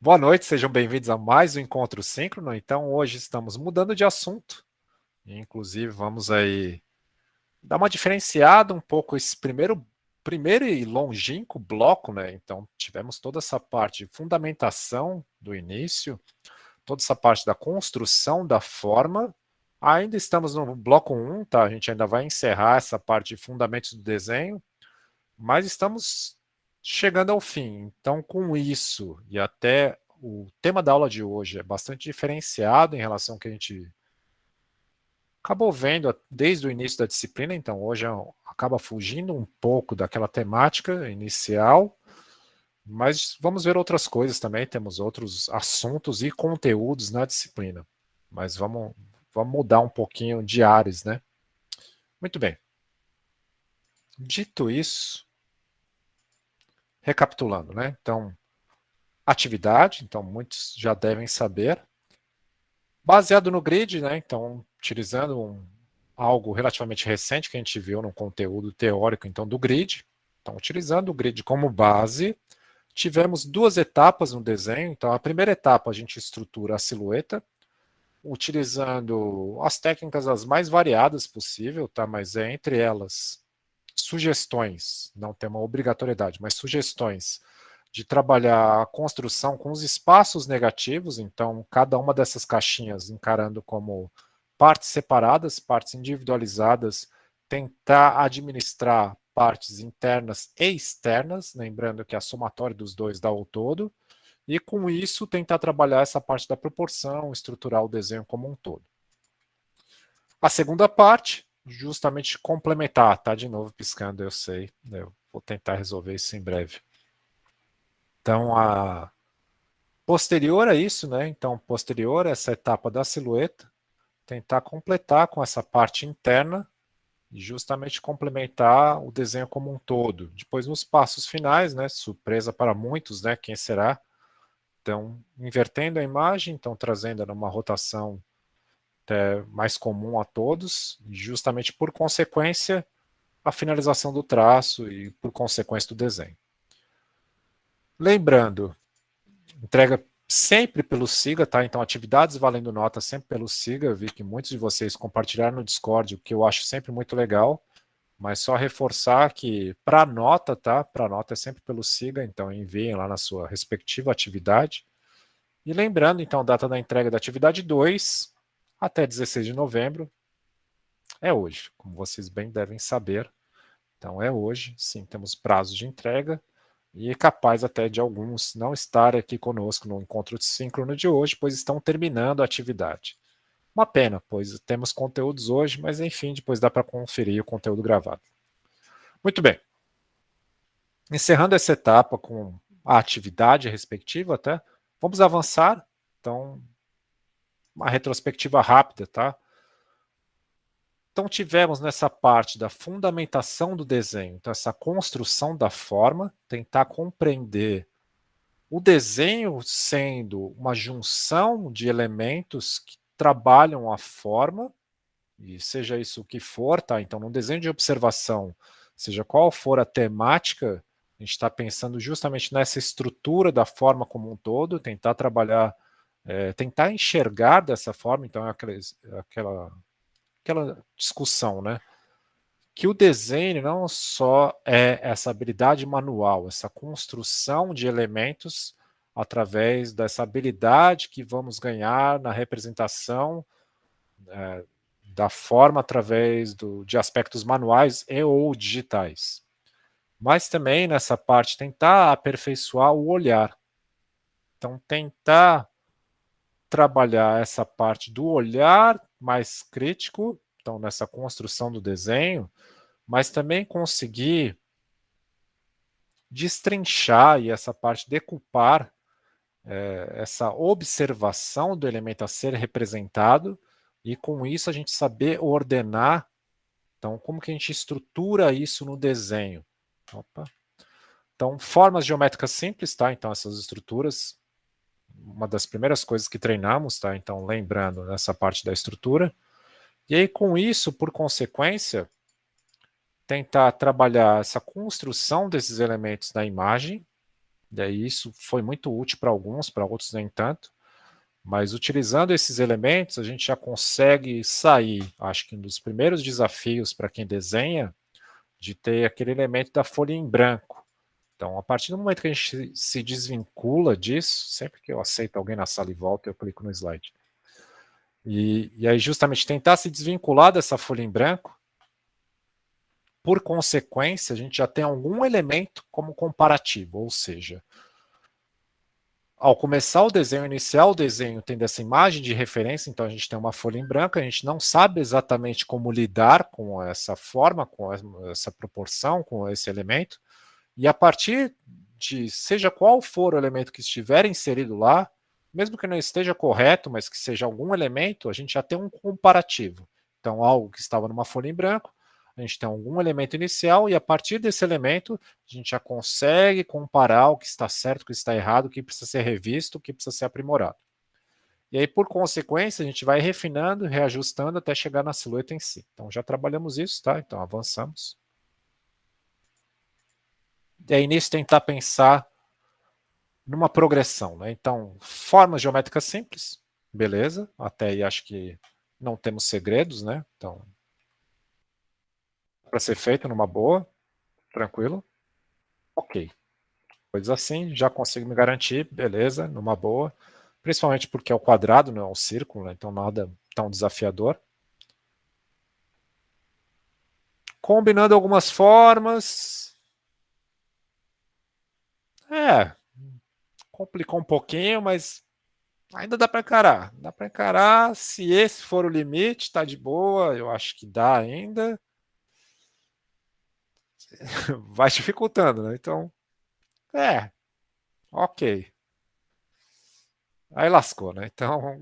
Boa noite, sejam bem-vindos a mais um Encontro Síncrono. Então, hoje estamos mudando de assunto. Inclusive, vamos aí dar uma diferenciada um pouco esse primeiro e longínquo bloco, né? Então, tivemos toda essa parte de fundamentação do início, toda essa parte da construção da forma. Ainda estamos no bloco 1, tá? A gente ainda vai encerrar essa parte de fundamentos do desenho, mas estamos chegando ao fim. Então, com isso, e até o tema da aula de hoje é bastante diferenciado em relação ao que a gente acabou vendo desde o início da disciplina, então hoje acaba fugindo um pouco daquela temática inicial, mas vamos ver outras coisas também, temos outros assuntos e conteúdos na disciplina, mas vamos mudar um pouquinho de áreas, né? Muito bem. Dito isso, recapitulando, né? Então, atividade, então muitos já devem saber. Baseado no grid, né? Então, utilizando algo relativamente recente que a gente viu no conteúdo teórico então do grid. Então, utilizando o grid como base, tivemos duas etapas no desenho. Então, a primeira etapa a gente estrutura a silhueta, utilizando as técnicas as mais variadas possível, tá? Mas é entre elas sugestões, não tem uma obrigatoriedade, mas sugestões de trabalhar a construção com os espaços negativos, então cada uma dessas caixinhas encarando como partes separadas, partes individualizadas, tentar administrar partes internas e externas, lembrando que a somatória dos dois dá o todo, e com isso tentar trabalhar essa parte da proporção, estruturar o desenho como um todo. A segunda parte, justamente complementar, tá de novo piscando, eu sei, eu vou tentar resolver isso em breve. Então, a posterior a isso, né? Então, posterior a essa etapa da silhueta, tentar completar com essa parte interna e justamente complementar o desenho como um todo. Depois, nos passos finais, né? Surpresa para muitos, né? Quem será? Então, invertendo a imagem, então trazendo uma rotação mais comum a todos, justamente por consequência, a finalização do traço e por consequência do desenho. Lembrando, entrega sempre pelo SIGA, tá? Então, atividades valendo nota sempre pelo SIGA. Eu vi que muitos de vocês compartilharam no Discord, o que eu acho sempre muito legal. Mas só reforçar que para nota, tá? Para nota é sempre pelo SIGA, então enviem lá na sua respectiva atividade. E lembrando, então, data da entrega da atividade 2, até 16 de novembro, é hoje, como vocês bem devem saber. Então é hoje, sim, temos prazo de entrega e é capaz até de alguns não estar aqui conosco no encontro síncrono de hoje, pois estão terminando a atividade. Uma pena, pois temos conteúdos hoje, mas enfim, depois dá para conferir o conteúdo gravado. Muito bem. Encerrando essa etapa com a atividade respectiva, até, vamos avançar. Então, uma retrospectiva rápida, tá? Então, tivemos nessa parte da fundamentação do desenho, então, essa construção da forma, tentar compreender o desenho sendo uma junção de elementos que trabalham a forma, e seja isso o que for, tá? Então, no desenho de observação, seja qual for a temática, a gente está pensando justamente nessa estrutura da forma como um todo, tentar trabalhar, tentar enxergar dessa forma, então é aquela discussão, né? Que o desenho não só é essa habilidade manual, essa construção de elementos através dessa habilidade que vamos ganhar na representação da forma através de aspectos manuais e ou digitais. Mas também nessa parte tentar aperfeiçoar o olhar. Então tentar trabalhar essa parte do olhar mais crítico, então nessa construção do desenho, mas também conseguir destrinchar e essa parte decupar essa observação do elemento a ser representado e com isso a gente saber ordenar. Então, como que a gente estrutura isso no desenho? Opa. Então, formas geométricas simples, tá? Então, essas estruturas, uma das primeiras coisas que treinamos, tá? Então, lembrando nessa parte da estrutura. E aí, com isso, por consequência, tentar trabalhar essa construção desses elementos na imagem, Daí isso foi muito útil para alguns, para outros nem tanto. Mas utilizando esses elementos, a gente já consegue sair, acho que um dos primeiros desafios para quem desenha, de ter aquele elemento da folha em branco. Então, a partir do momento que a gente se desvincula disso, sempre que eu aceito alguém na sala e volta, eu clico no slide. E aí, justamente, tentar se desvincular dessa folha em branco, por consequência, a gente já tem algum elemento como comparativo, ou seja, ao começar o desenho, iniciar o desenho, tendo essa imagem de referência, então a gente tem uma folha em branco, a gente não sabe exatamente como lidar com essa forma, com essa proporção, com esse elemento, e a partir de seja qual for o elemento que estiver inserido lá, mesmo que não esteja correto, mas que seja algum elemento, a gente já tem um comparativo. Então, algo que estava numa folha em branco, a gente tem algum elemento inicial e a partir desse elemento a gente já consegue comparar o que está certo, o que está errado, o que precisa ser revisto, o que precisa ser aprimorado. E aí, por consequência, a gente vai refinando, reajustando até chegar na silhueta em si. Então, já trabalhamos isso, tá? Então, avançamos. E aí, nisso, tentar pensar numa progressão, né? Então, formas geométricas simples, beleza? Até aí acho que não temos segredos, né? Então, para ser feito numa boa, tranquilo. Ok. Coisas assim, já consigo me garantir, beleza, numa boa. Principalmente porque é o quadrado, não é o círculo, né? Então nada tão desafiador. Combinando algumas formas. Complicou um pouquinho, mas ainda dá para encarar. Dá para encarar. Se esse for o limite, tá de boa. Eu acho que dá ainda. Vai dificultando, né? Então, ok. Aí lascou, né? Então,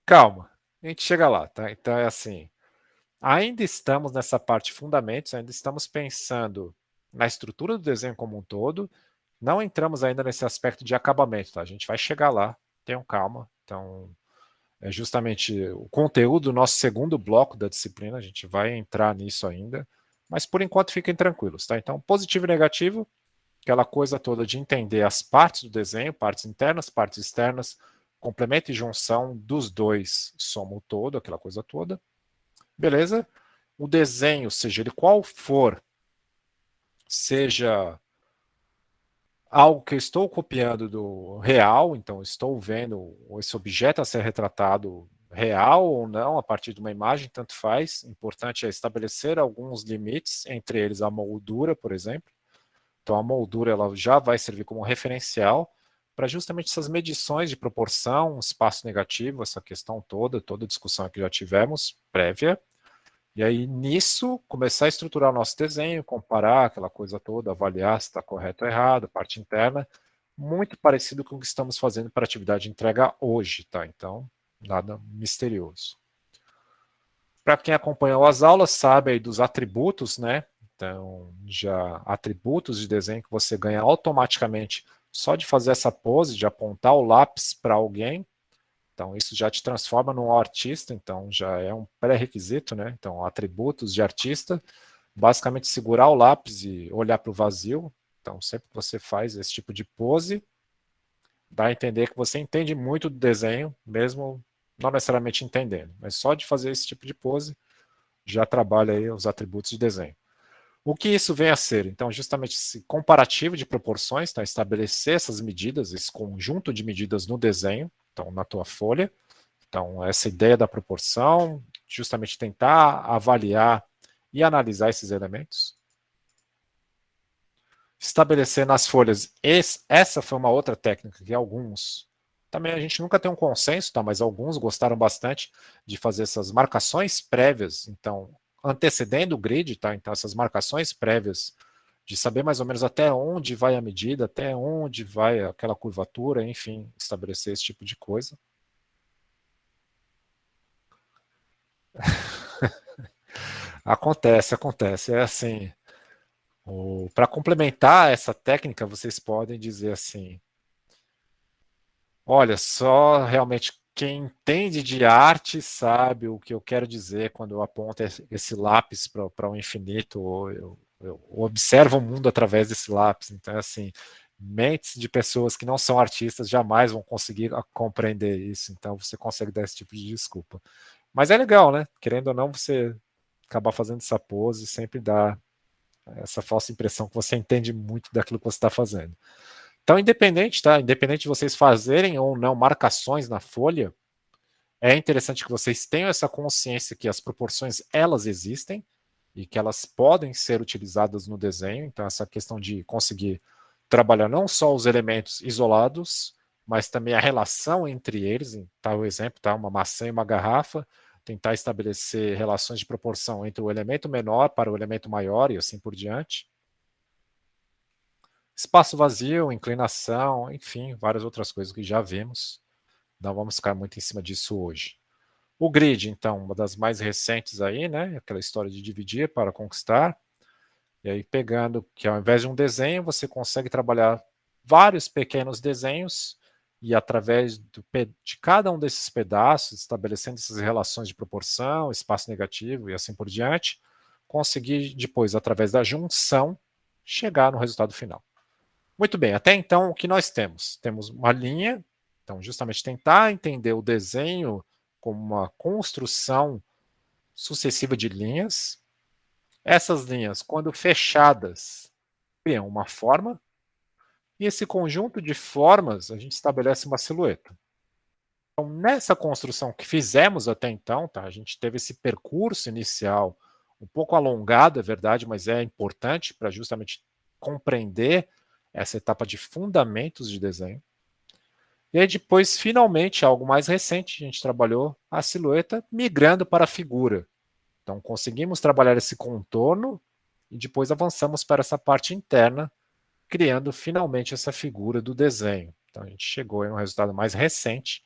calma. A gente chega lá, tá? Então é assim. Ainda estamos nessa parte fundamentos, ainda estamos pensando na estrutura do desenho como um todo. Não entramos ainda nesse aspecto de acabamento, tá? A gente vai chegar lá, tenham calma. Então, é justamente o conteúdo do nosso segundo bloco da disciplina, a gente vai entrar nisso ainda. Mas por enquanto fiquem tranquilos, tá? Então, positivo e negativo, aquela coisa toda de entender as partes do desenho, partes internas, partes externas, complemento e junção dos dois soma o todo, aquela coisa toda. Beleza? O desenho, seja ele qual for, seja algo que eu estou copiando do real, então estou vendo esse objeto a ser retratado real ou não a partir de uma imagem, tanto faz. O importante é estabelecer alguns limites, entre eles a moldura, por exemplo. Então a moldura ela já vai servir como referencial para justamente essas medições de proporção, espaço negativo, essa questão toda a discussão que já tivemos prévia. E aí nisso começar a estruturar o nosso desenho, comparar aquela coisa toda, avaliar se está correto ou errado, parte interna, muito parecido com o que estamos fazendo para a atividade de entrega hoje, tá? Então, nada misterioso. Para quem acompanhou as aulas, sabe aí dos atributos, né? Então, já atributos de desenho que você ganha automaticamente só de fazer essa pose, de apontar o lápis para alguém. Então, isso já te transforma num artista, então já é um pré-requisito, né? Então, atributos de artista, basicamente segurar o lápis e olhar para o vazio. Então, sempre que você faz esse tipo de pose, dá a entender que você entende muito do desenho, mesmo não necessariamente entendendo, mas só de fazer esse tipo de pose, já trabalha aí os atributos de desenho. O que isso vem a ser? Então, justamente esse comparativo de proporções, tá? Estabelecer essas medidas, esse conjunto de medidas no desenho, então na tua folha. Então, essa ideia da proporção, justamente tentar avaliar e analisar esses elementos. Estabelecer nas folhas, essa foi uma outra técnica que alguns, também a gente nunca tem um consenso, tá? Mas alguns gostaram bastante de fazer essas marcações prévias, então, antecedendo o grid, tá? Então, essas marcações prévias de saber mais ou menos até onde vai a medida, até onde vai aquela curvatura, enfim, estabelecer esse tipo de coisa. Acontece. É assim, para complementar essa técnica, vocês podem dizer assim, olha, só realmente quem entende de arte sabe o que eu quero dizer quando eu aponto esse lápis para o infinito, ou eu eu observo o mundo através desse lápis. Então, assim, mentes de pessoas que não são artistas jamais vão conseguir compreender isso. Então, você consegue dar esse tipo de desculpa. Mas é legal, né? Querendo ou não, você acabar fazendo essa pose sempre dá essa falsa impressão que você entende muito daquilo que você está fazendo. Então, independente, tá? Independente de vocês fazerem ou não marcações na folha, é interessante que vocês tenham essa consciência que as proporções, elas existem e que elas podem ser utilizadas no desenho. Então, essa questão de conseguir trabalhar não só os elementos isolados, mas também a relação entre eles. Tá, o exemplo, tá? Uma maçã e uma garrafa, tentar estabelecer relações de proporção entre o elemento menor para o elemento maior e assim por diante. Espaço vazio, inclinação, enfim, várias outras coisas que já vimos. Não vamos ficar muito em cima disso hoje. O grid, então, uma das mais recentes aí, né? Aquela história de dividir para conquistar. E aí, pegando que ao invés de um desenho, você consegue trabalhar vários pequenos desenhos e através de cada um desses pedaços, estabelecendo essas relações de proporção, espaço negativo e assim por diante, conseguir depois, através da junção, chegar no resultado final. Muito bem, até então o que nós temos? Temos uma linha, então justamente tentar entender o desenho como uma construção sucessiva de linhas. Essas linhas, quando fechadas, criam uma forma, e esse conjunto de formas a gente estabelece uma silhueta. Então, nessa construção que fizemos até então, tá? A gente teve esse percurso inicial um pouco alongado, é verdade, mas é importante para justamente compreender essa etapa de fundamentos de desenho. E aí depois, finalmente, algo mais recente, a gente trabalhou a silhueta migrando para a figura. Então conseguimos trabalhar esse contorno e depois avançamos para essa parte interna, criando finalmente essa figura do desenho. Então a gente chegou em um resultado mais recente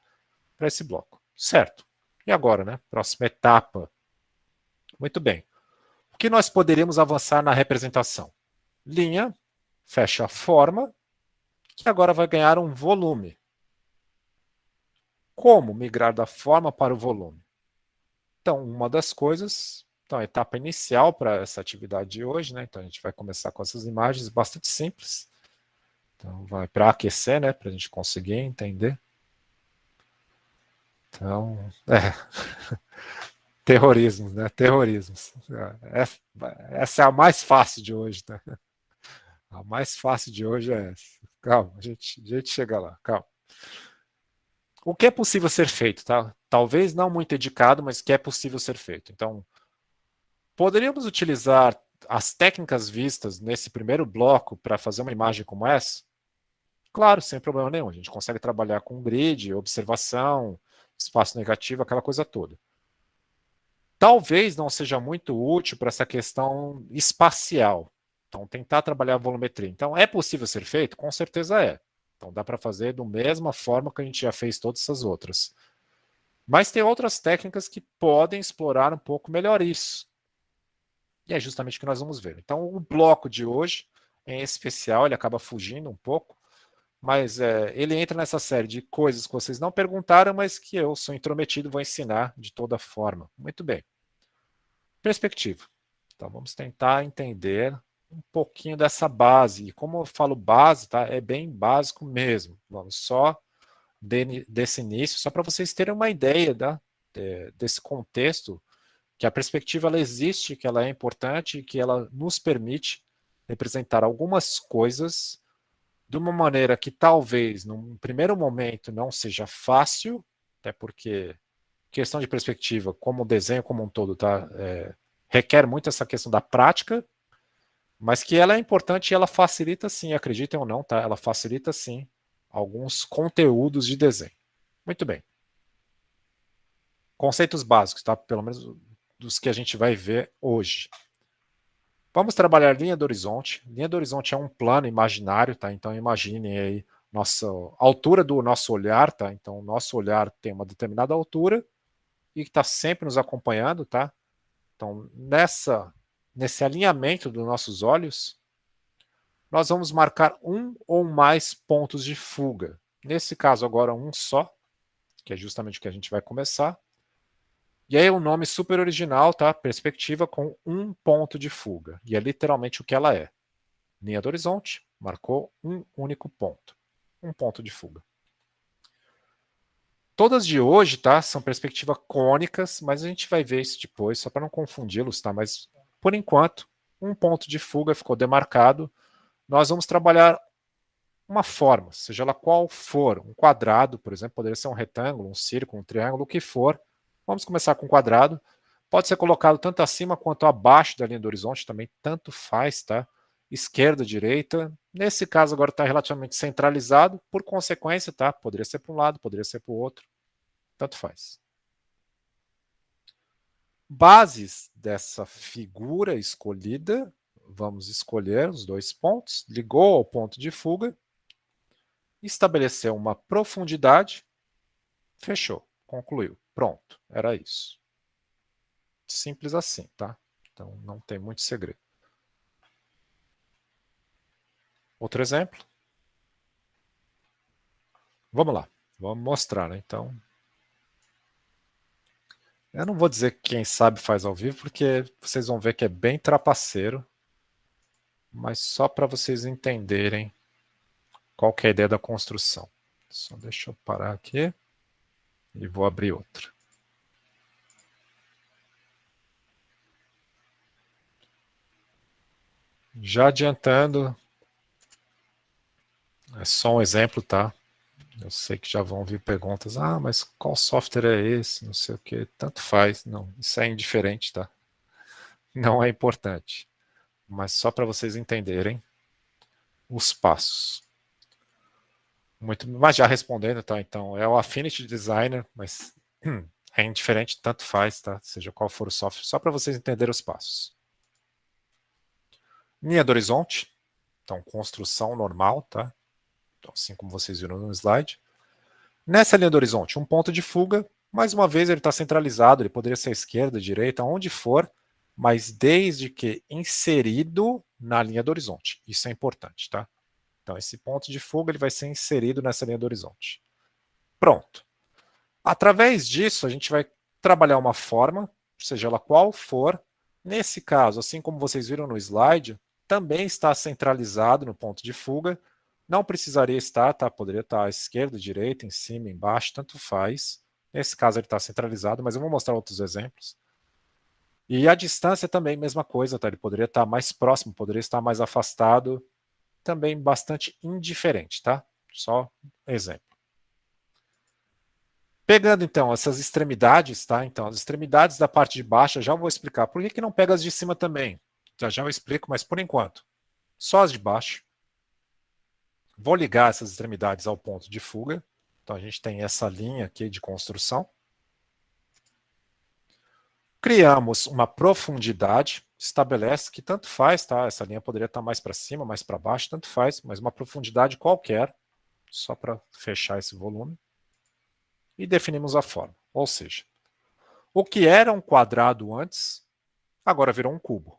para esse bloco. Certo. E agora, né? Próxima etapa. Muito bem. O que nós poderíamos avançar na representação? Linha, fecha a forma, que agora vai ganhar um volume. Como migrar da forma para o volume? Então, uma das coisas, então, a etapa inicial para essa atividade de hoje, né? Então, a gente vai começar com essas imagens bastante simples. Então, vai para aquecer, né? Para a gente conseguir entender. Então, terrorismos, né? Terrorismos. Essa é a mais fácil de hoje, tá? A mais fácil de hoje é essa. Calma, a gente chega lá, calma. O que é possível ser feito, tá? Talvez não muito dedicado, mas que é possível ser feito. Então, poderíamos utilizar as técnicas vistas nesse primeiro bloco para fazer uma imagem como essa? Claro, sem problema nenhum. A gente consegue trabalhar com grid, observação, espaço negativo, aquela coisa toda. Talvez não seja muito útil para essa questão espacial. Então, tentar trabalhar a volumetria. Então, é possível ser feito? Com certeza é. Então, dá para fazer da mesma forma que a gente já fez todas essas outras. Mas tem outras técnicas que podem explorar um pouco melhor isso. E é justamente o que nós vamos ver. Então, o bloco de hoje, em especial, ele acaba fugindo um pouco, mas ele entra nessa série de coisas que vocês não perguntaram, mas que eu sou intrometido e vou ensinar de toda forma. Muito bem. Perspectiva. Então, vamos tentar entender um pouquinho dessa base. E como eu falo base, tá? É bem básico mesmo. Vamos só desse início, só para vocês terem uma ideia desse contexto, que a perspectiva ela existe, que ela é importante e que ela nos permite representar algumas coisas de uma maneira que talvez num primeiro momento não seja fácil, até porque questão de perspectiva, como o desenho como um todo, tá, requer muito essa questão da prática, mas que ela é importante e ela facilita sim, acreditem ou não, tá? Ela facilita sim alguns conteúdos de desenho. Muito bem. Conceitos básicos, tá? Pelo menos dos que a gente vai ver hoje. Vamos trabalhar linha do horizonte. Linha do horizonte é um plano imaginário, tá? Então imaginem aí nossa a altura do nosso olhar, tá? Então o nosso olhar tem uma determinada altura e que está sempre nos acompanhando, tá? Então nesse alinhamento dos nossos olhos, nós vamos marcar um ou mais pontos de fuga. Nesse caso agora um só, que é justamente o que a gente vai começar. E aí o nome super original, tá? Perspectiva com um ponto de fuga. E é literalmente o que ela é. Linha do horizonte, marcou um único ponto. Um ponto de fuga. Todas de hoje, tá? São perspectivas cônicas, mas a gente vai ver isso depois, só para não confundi-los, tá? Mas, por enquanto, um ponto de fuga ficou demarcado. Nós vamos trabalhar uma forma, seja ela qual for, um quadrado, por exemplo, poderia ser um retângulo, um círculo, um triângulo, o que for. Vamos começar com um quadrado. Pode ser colocado tanto acima quanto abaixo da linha do horizonte, também tanto faz, tá? Esquerda, direita. Nesse caso agora está relativamente centralizado, por consequência, tá? Poderia ser para um lado, poderia ser para o outro. Tanto faz. Bases dessa figura escolhida, vamos escolher os dois pontos, ligou ao ponto de fuga, estabeleceu uma profundidade, fechou, concluiu. Pronto, era isso. Simples assim, tá? Então não tem muito segredo. Outro exemplo? Vamos lá, vamos mostrar, né? Então, eu não vou dizer que quem sabe faz ao vivo, porque vocês vão ver que é bem trapaceiro, mas só para vocês entenderem qual que é a ideia da construção. Só deixa eu parar aqui e vou abrir outra. Já adiantando, é só um exemplo, tá? Eu sei que já vão vir perguntas, mas qual software é esse? Não sei o que, tanto faz. Não, isso é indiferente, tá? Não é importante. Mas só para vocês entenderem os passos. Mas já respondendo, tá? Então, é o Affinity Designer, mas é indiferente, tanto faz, tá? Seja qual for o software, só para vocês entenderem os passos. Linha do horizonte, então construção normal, tá? Então, assim como vocês viram no slide. Nessa linha do horizonte, um ponto de fuga, mais uma vez ele está centralizado, ele poderia ser à esquerda, direita, onde for, mas desde que inserido na linha do horizonte. Isso é importante, tá? Então, esse ponto de fuga ele vai ser inserido nessa linha do horizonte. Pronto. Através disso, a gente vai trabalhar uma forma, seja ela qual for. Nesse caso, assim como vocês viram no slide, também está centralizado no ponto de fuga. Não precisaria estar, tá? Poderia estar à esquerda, direita, em cima, embaixo, tanto faz. Nesse caso ele está centralizado, mas eu vou mostrar outros exemplos. E a distância também, mesma coisa, tá? Ele poderia estar mais próximo, poderia estar mais afastado, também bastante indiferente, tá? Só exemplo. Pegando então essas extremidades, tá? Então, as extremidades da parte de baixo, eu já vou explicar. Por que não pega as de cima também? Já eu explico, mas por enquanto, só as de baixo. Vou ligar essas extremidades ao ponto de fuga. Então a gente tem essa linha aqui de construção. Criamos uma profundidade, estabelece que tanto faz, tá? Essa linha poderia estar mais para cima, mais para baixo, tanto faz, mas uma profundidade qualquer, só para fechar esse volume. E definimos a forma. Ou seja, o que era um quadrado antes, agora virou um cubo.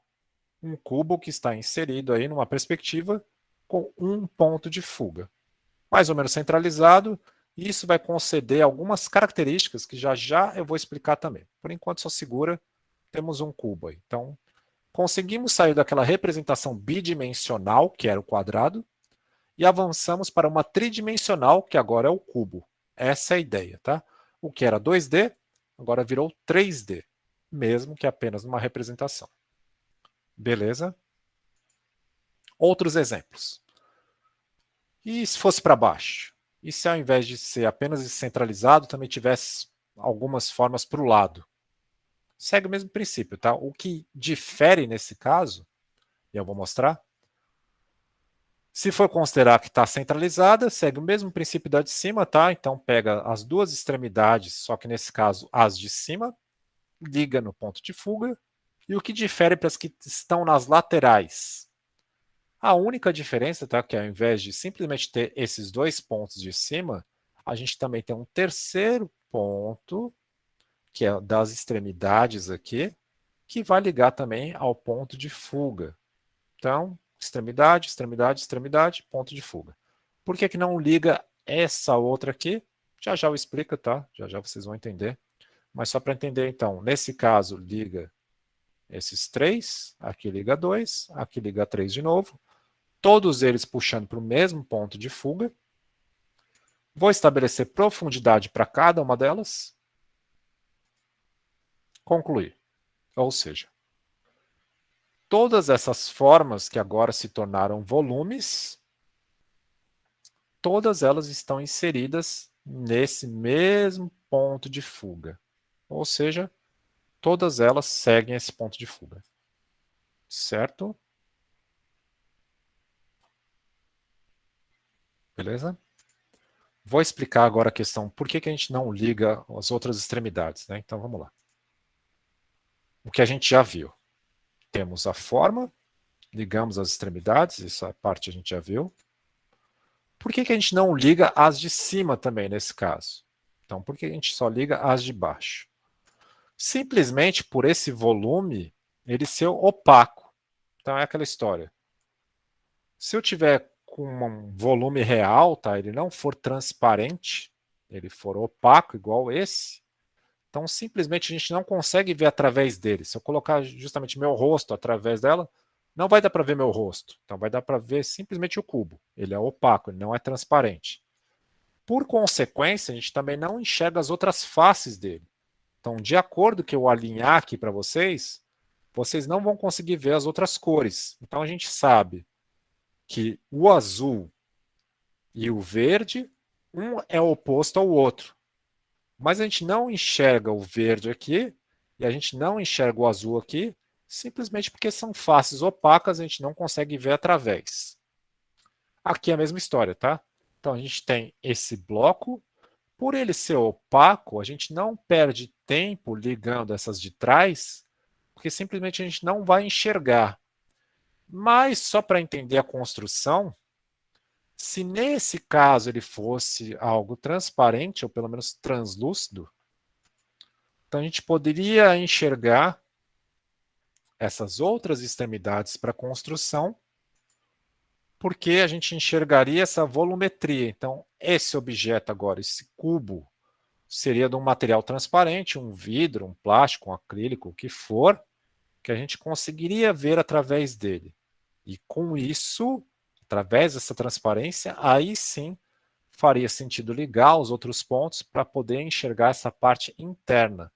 Um cubo que está inserido aí numa perspectiva com um ponto de fuga. Mais ou menos centralizado, e isso vai conceder algumas características que já já eu vou explicar também. Por enquanto só segura, temos um cubo aí. Então, conseguimos sair daquela representação bidimensional, que era o quadrado, e avançamos para uma tridimensional, que agora é o cubo. Essa é a ideia, tá? O que era 2D, agora virou 3D, mesmo que apenas uma representação. Beleza? Outros exemplos. E se fosse para baixo? E se ao invés de ser apenas centralizado, também tivesse algumas formas para o lado? Segue o mesmo princípio, tá? O que difere nesse caso, e eu vou mostrar, se for considerar que está centralizada, segue o mesmo princípio da de cima, tá? Então pega as duas extremidades, só que nesse caso as de cima, liga no ponto de fuga, e o que difere para as que estão nas laterais? A única diferença, tá, que ao invés de simplesmente ter esses dois pontos de cima, a gente também tem um terceiro ponto, que é das extremidades aqui, que vai ligar também ao ponto de fuga. Então, extremidade, extremidade, extremidade, ponto de fuga. Por que não liga essa outra aqui? Já já eu explico, tá? Já já vocês vão entender. Mas só para entender, então, nesse caso, liga esses 3, aqui liga 2, aqui liga 3 de novo, todos eles puxando para o mesmo ponto de fuga. Vou estabelecer profundidade para cada uma delas. Concluir. Ou seja, todas essas formas que agora se tornaram volumes, todas elas estão inseridas nesse mesmo ponto de fuga. Ou seja, todas elas seguem esse ponto de fuga. Certo? Beleza? Vou explicar agora a questão por que a gente não liga as outras extremidades, né? Então vamos lá. O que a gente já viu. Temos a forma, ligamos as extremidades, essa parte a gente já viu. Por que a gente não liga as de cima também nesse caso? Então, por que a gente só liga as de baixo? Simplesmente por esse volume ele ser opaco. Então é aquela história. Se eu tiver com um volume real, tá, ele não for transparente, ele for opaco igual esse, então simplesmente a gente não consegue ver através dele. Se eu colocar justamente meu rosto através dela, não vai dar para ver meu rosto. Então vai dar para ver simplesmente o cubo. Ele é opaco, ele não é transparente. Por consequência, a gente também não enxerga as outras faces dele. Então, de acordo que eu alinhar aqui para vocês, vocês não vão conseguir ver as outras cores. Então a gente sabe que o azul e o verde, um é oposto ao outro. Mas a gente não enxerga o verde aqui e a gente não enxerga o azul aqui, simplesmente porque são faces opacas, a gente não consegue ver através. Aqui é a mesma história, tá? Então a gente tem esse bloco. Por ele ser opaco, a gente não perde tempo ligando essas de trás, porque simplesmente a gente não vai enxergar. Mas só para entender a construção, se nesse caso ele fosse algo transparente, ou pelo menos translúcido, então a gente poderia enxergar essas outras extremidades para construção, porque a gente enxergaria essa volumetria. Então, esse objeto agora, esse cubo, seria de um material transparente, um vidro, um plástico, um acrílico, o que for, que a gente conseguiria ver através dele. E com isso, através dessa transparência, aí sim faria sentido ligar os outros pontos para poder enxergar essa parte interna.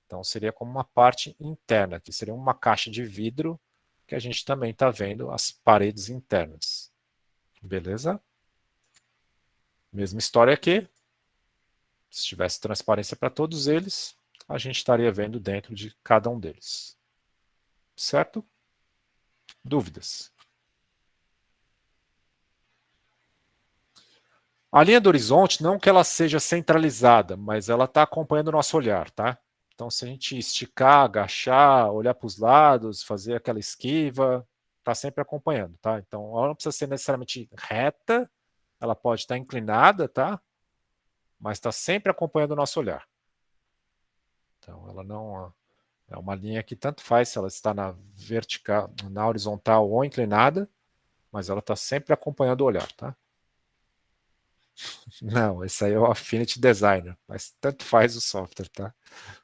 Então seria como uma parte interna, que seria uma caixa de vidro que a gente também está vendo as paredes internas. Beleza? Mesma história aqui. Se tivesse transparência para todos eles, a gente estaria vendo dentro de cada um deles. Certo? Dúvidas? A linha do horizonte, não que ela seja centralizada, mas ela está acompanhando o nosso olhar, tá? Então, se a gente esticar, agachar, olhar para os lados, fazer aquela esquiva, está sempre acompanhando, tá? Então, ela não precisa ser necessariamente reta, ela pode estar inclinada, tá? Mas está sempre acompanhando o nosso olhar. Então, ela não é uma linha que tanto faz se ela está na vertical, na horizontal ou inclinada, mas ela está sempre acompanhando o olhar, tá? Não, esse aí é o Affinity Designer, mas tanto faz o software, tá?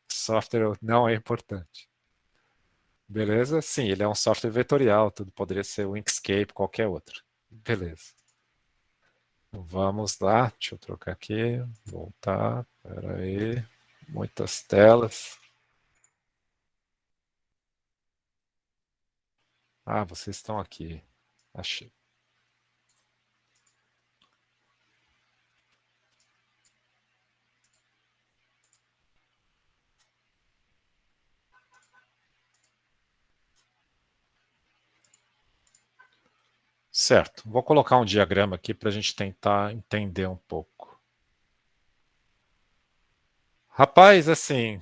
O software não é importante. Beleza? Sim, ele é um software vetorial, tudo poderia ser o Inkscape, qualquer outro. Beleza. Vamos lá, deixa eu trocar aqui, voltar, espera aí, muitas telas. Ah, vocês estão aqui, achei. Certo, vou colocar um diagrama aqui para a gente tentar entender um pouco. Rapaz, assim,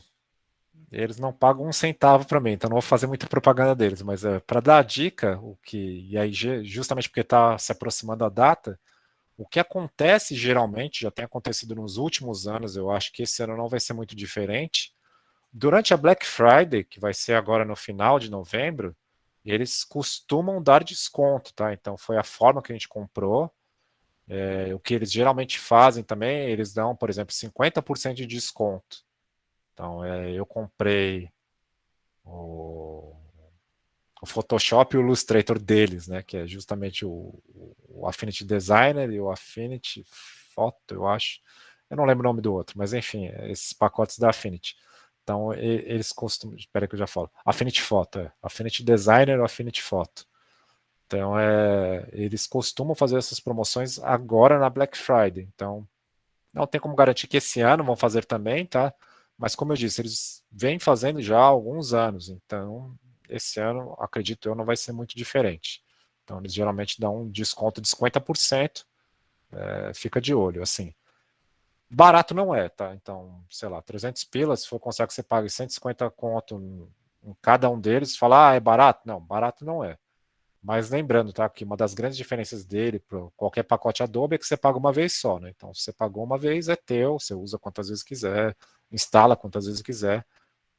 eles não pagam um centavo para mim, então não vou fazer muita propaganda deles, mas para dar a dica, e aí justamente porque está se aproximando a data, o que acontece geralmente, já tem acontecido nos últimos anos, eu acho que esse ano não vai ser muito diferente. Durante a Black Friday, que vai ser agora no final de novembro, eles costumam dar desconto, tá? Então foi a forma que a gente comprou. O que eles geralmente fazem também, eles dão, por exemplo, 50% de desconto. Então, eu comprei o Photoshop e o Illustrator deles, né? Que é justamente o Affinity Designer e o Affinity Photo, eu acho. Eu não lembro o nome do outro, mas enfim, esses pacotes da Affinity. Então, eles costumam. Espera que eu já falo. Affinity Photo, Affinity Designer ou Affinity Photo. Então, eles costumam fazer essas promoções agora na Black Friday. Então, não tem como garantir que esse ano vão fazer também, tá? Mas como eu disse, eles vêm fazendo já há alguns anos. Então, esse ano, acredito eu, não vai ser muito diferente. Então, eles geralmente dão um desconto de 50%. Fica de olho, assim. Barato não é, tá? Então, sei lá, 300 pilas, se for consegue que você pague 150 conto em cada um deles, falar, é barato? Não, barato não é. Mas lembrando, tá, que uma das grandes diferenças dele para qualquer pacote Adobe é que você paga uma vez só, né? Então, se você pagou uma vez, é teu, você usa quantas vezes quiser, instala quantas vezes quiser,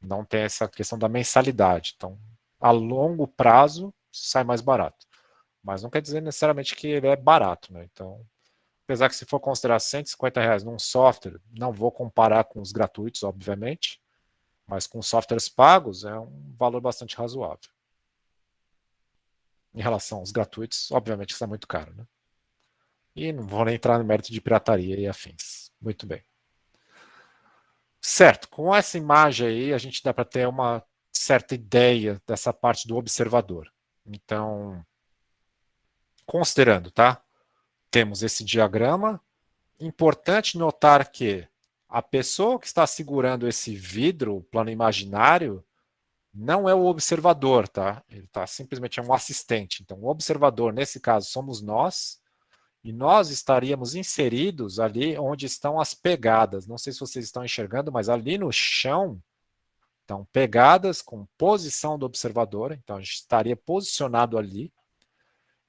não tem essa questão da mensalidade. Então, a longo prazo, sai mais barato. Mas não quer dizer necessariamente que ele é barato, né? Então, apesar que se for considerar R$ 150 num software, não vou comparar com os gratuitos, obviamente, mas com softwares pagos é um valor bastante razoável. Em relação aos gratuitos, obviamente isso é muito caro, né? E não vou nem entrar no mérito de pirataria e afins. Muito bem. Certo, com essa imagem aí a gente dá para ter uma certa ideia dessa parte do observador. Então, considerando, tá? Temos esse diagrama. Importante notar que a pessoa que está segurando esse vidro, o plano imaginário, não é o observador, tá? Ele tá simplesmente é um assistente. Então, o observador, nesse caso, somos nós, e nós estaríamos inseridos ali onde estão as pegadas. Não sei se vocês estão enxergando, mas ali no chão estão pegadas com posição do observador. Então, a gente estaria posicionado ali.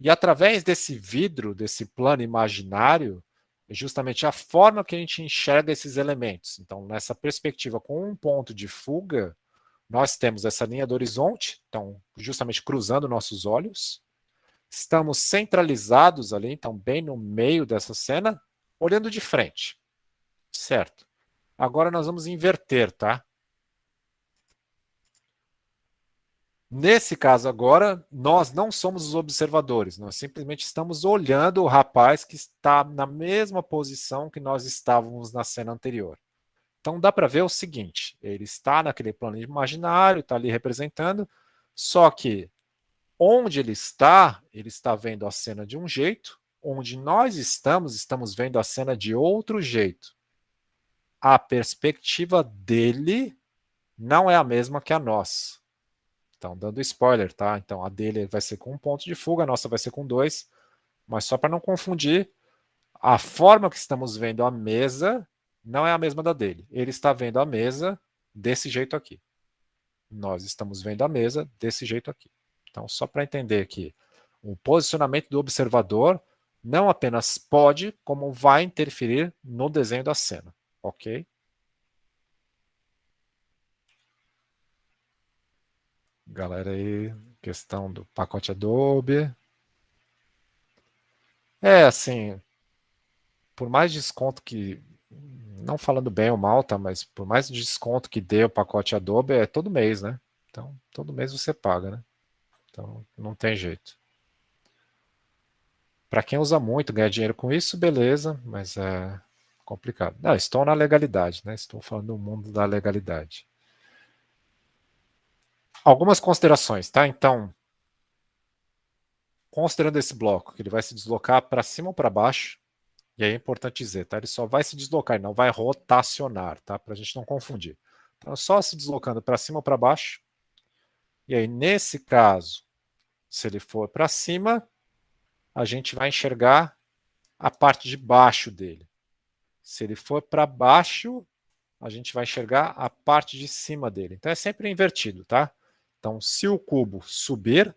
E através desse vidro, desse plano imaginário, é justamente a forma que a gente enxerga esses elementos. Então, nessa perspectiva com um ponto de fuga, nós temos essa linha do horizonte, então, justamente cruzando nossos olhos. Estamos centralizados ali, então, bem no meio dessa cena, olhando de frente. Certo. Agora nós vamos inverter, tá? Nesse caso agora, nós não somos os observadores, nós simplesmente estamos olhando o rapaz que está na mesma posição que nós estávamos na cena anterior. Então dá para ver o seguinte, ele está naquele plano imaginário, está ali representando, só que onde ele está vendo a cena de um jeito, onde nós estamos vendo a cena de outro jeito. A perspectiva dele não é a mesma que a nossa. Então, dando spoiler, tá? Então, a dele vai ser com um ponto de fuga, a nossa vai ser com dois. Mas só para não confundir, a forma que estamos vendo a mesa não é a mesma da dele. Ele está vendo a mesa desse jeito aqui. Nós estamos vendo a mesa desse jeito aqui. Então, só para entender que o posicionamento do observador não apenas pode, como vai interferir no desenho da cena. Ok? Galera aí, questão do pacote Adobe. Assim, por mais desconto que, não falando bem ou mal, tá, mas por mais desconto que dê o pacote Adobe, é todo mês, né? Então, todo mês você paga, né? Então, não tem jeito. Para quem usa muito, ganha dinheiro com isso, beleza, mas é complicado. Não, estou na legalidade, né? Estou falando do mundo da legalidade. Algumas considerações, tá? Então, considerando esse bloco, que ele vai se deslocar para cima ou para baixo, e aí é importante dizer, tá? Ele só vai se deslocar, ele não vai rotacionar, tá? Para a gente não confundir. Então, só se deslocando para cima ou para baixo. E aí, nesse caso, se ele for para cima, a gente vai enxergar a parte de baixo dele. Se ele for para baixo, a gente vai enxergar a parte de cima dele. Então é sempre invertido, tá? Então, se o cubo subir,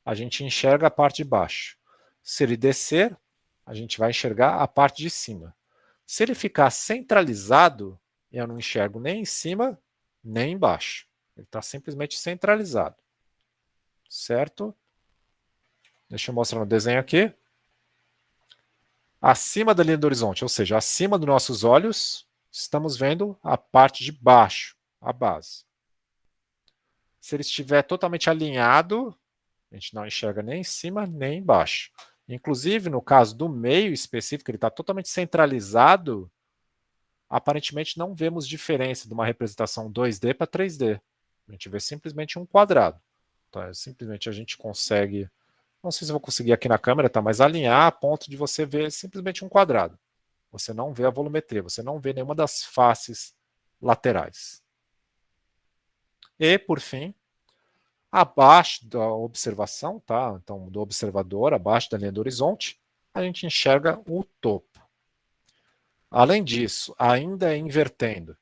a gente enxerga a parte de baixo. Se ele descer, a gente vai enxergar a parte de cima. Se ele ficar centralizado, eu não enxergo nem em cima, nem embaixo. Ele está simplesmente centralizado. Certo? Deixa eu mostrar no desenho aqui. Acima da linha do horizonte, ou seja, acima dos nossos olhos, estamos vendo a parte de baixo. a base. Se ele estiver totalmente alinhado, a gente não enxerga nem em cima nem embaixo. Inclusive, no caso do meio específico, ele está totalmente centralizado, aparentemente não vemos diferença de uma representação 2D para 3D. A gente vê simplesmente um quadrado. Então, simplesmente a gente consegue, não sei se eu vou conseguir aqui na câmera, tá, mas alinhar a ponto de você ver simplesmente um quadrado. Você não vê a volumetria, você não vê nenhuma das faces laterais. E, por fim, abaixo da observação, tá? Então, do observador, abaixo da linha do horizonte, a gente enxerga o topo. Além disso, ainda invertendo,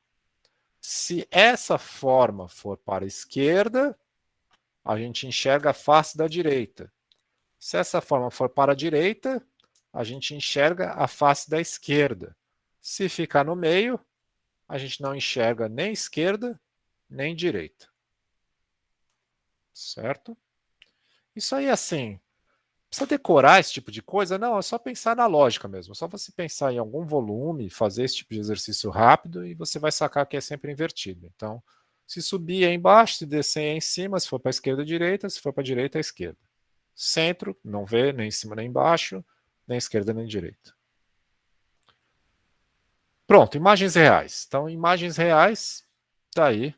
se essa forma for para a esquerda, a gente enxerga a face da direita. Se essa forma for para a direita, a gente enxerga a face da esquerda. Se ficar no meio, a gente não enxerga nem esquerda, nem direita. Certo? Isso aí, assim, precisa decorar esse tipo de coisa? Não, é só pensar na lógica mesmo. É só você pensar em algum volume, fazer esse tipo de exercício rápido e você vai sacar que é sempre invertido. Então, se subir é embaixo, se descer é em cima, se for para a esquerda, direita, se for para a direita, é esquerda. Centro, não vê nem em cima nem embaixo, nem esquerda nem direita. Pronto, imagens reais. Então, imagens reais, tá aí.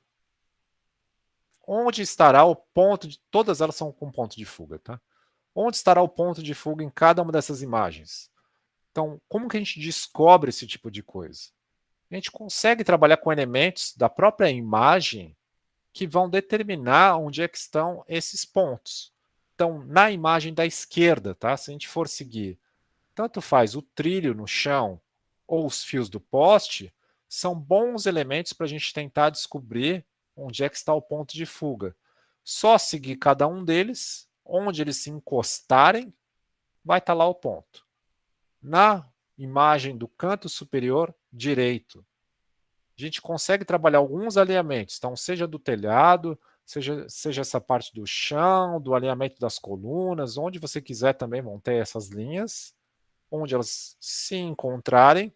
Onde estará o ponto de... Todas elas são com ponto de fuga, tá? Onde estará o ponto de fuga em cada uma dessas imagens? Então, como que a gente descobre esse tipo de coisa? A gente consegue trabalhar com elementos da própria imagem que vão determinar onde é que estão esses pontos. Então, na imagem da esquerda, tá? Se a gente for seguir, tanto faz o trilho no chão ou os fios do poste, são bons elementos para a gente tentar descobrir onde é que está o ponto de fuga. Só seguir cada um deles, onde eles se encostarem, vai estar lá o ponto. Na imagem do canto superior direito, a gente consegue trabalhar alguns alinhamentos, então seja do telhado, seja essa parte do chão, do alinhamento das colunas, onde você quiser também vão ter essas linhas, onde elas se encontrarem,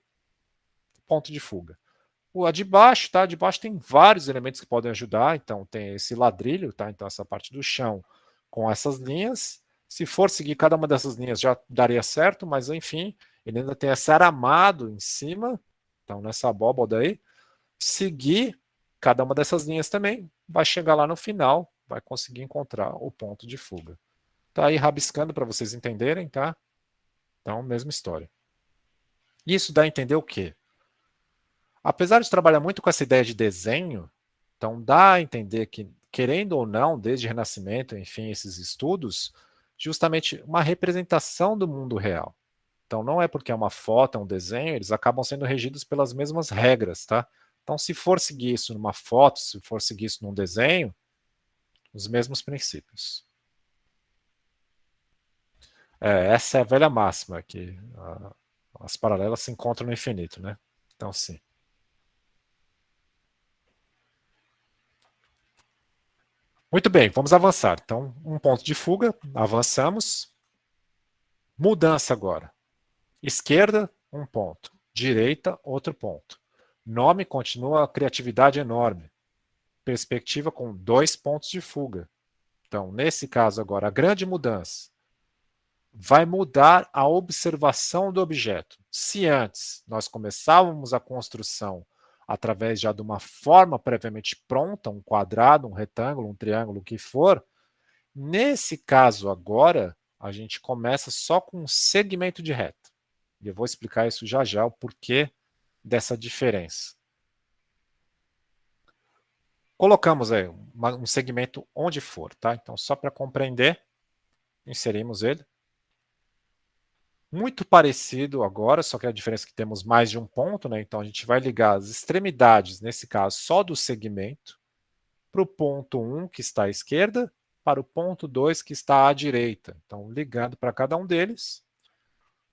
ponto de fuga. A de baixo, tá? De baixo tem vários elementos que podem ajudar, então tem esse ladrilho, tá? Então essa parte do chão com essas linhas. Se for seguir cada uma dessas linhas já daria certo, mas enfim, ele ainda tem esse aramado em cima, então nessa abóboda aí, seguir cada uma dessas linhas também, vai chegar lá no final, vai conseguir encontrar o ponto de fuga. Tá aí rabiscando para vocês entenderem, tá? Então, mesma história. Isso dá a entender o quê? Apesar de trabalhar muito com essa ideia de desenho, então dá a entender que, querendo ou não, desde Renascimento, enfim, esses estudos, justamente uma representação do mundo real. Então não é porque é uma foto, é um desenho, eles acabam sendo regidos pelas mesmas regras, tá? Então se for seguir isso numa foto, se for seguir isso num desenho, os mesmos princípios. Essa é a velha máxima, que as paralelas se encontram no infinito, né? Então sim. Muito bem, vamos avançar. Então, um ponto de fuga, avançamos. Mudança agora. Esquerda, um ponto. Direita, outro ponto. Nome continua a criatividade enorme. Perspectiva com 2 pontos de fuga. Então, nesse caso agora, a grande mudança vai mudar a observação do objeto. Se antes nós começávamos a construção através já de uma forma previamente pronta, um quadrado, um retângulo, um triângulo, o que for, nesse caso agora, a gente começa só com um segmento de reta. E eu vou explicar isso já já, o porquê dessa diferença. Colocamos aí um segmento onde for, tá? Então, só para compreender, inserimos ele. Muito parecido agora, só que a diferença é que temos mais de um ponto, né? Então, a gente vai ligar as extremidades, nesse caso, só do segmento, para o ponto 1, que está à esquerda, para o ponto 2, que está à direita. Então, ligando para cada um deles,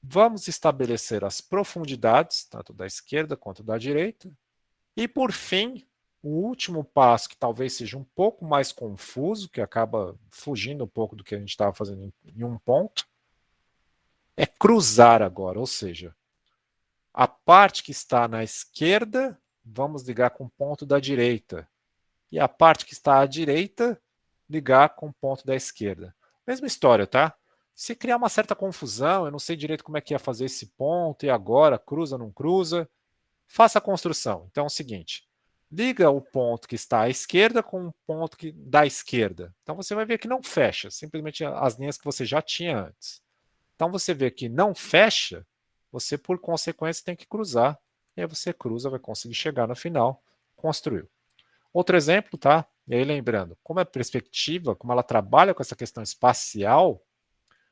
vamos estabelecer as profundidades, tanto da esquerda quanto da direita. E, por fim, o último passo, que talvez seja um pouco mais confuso, que acaba fugindo um pouco do que a gente estava fazendo em um ponto, é cruzar agora, ou seja, a parte que está na esquerda, vamos ligar com o ponto da direita. e a parte que está à direita ligar com o ponto da esquerda. Mesma história, tá? Se criar uma certa confusão, eu não sei direito como é que ia fazer esse ponto, e agora, cruza, não cruza, faça a construção. Então é o seguinte, liga o ponto que está à esquerda com o ponto da esquerda. Então você vai ver que não fecha, simplesmente as linhas que você já tinha antes. Então você vê que não fecha, você por consequência tem que cruzar, e aí você cruza, vai conseguir chegar no final, construiu. Outro exemplo, tá? E aí lembrando, como é perspectiva, como ela trabalha com essa questão espacial,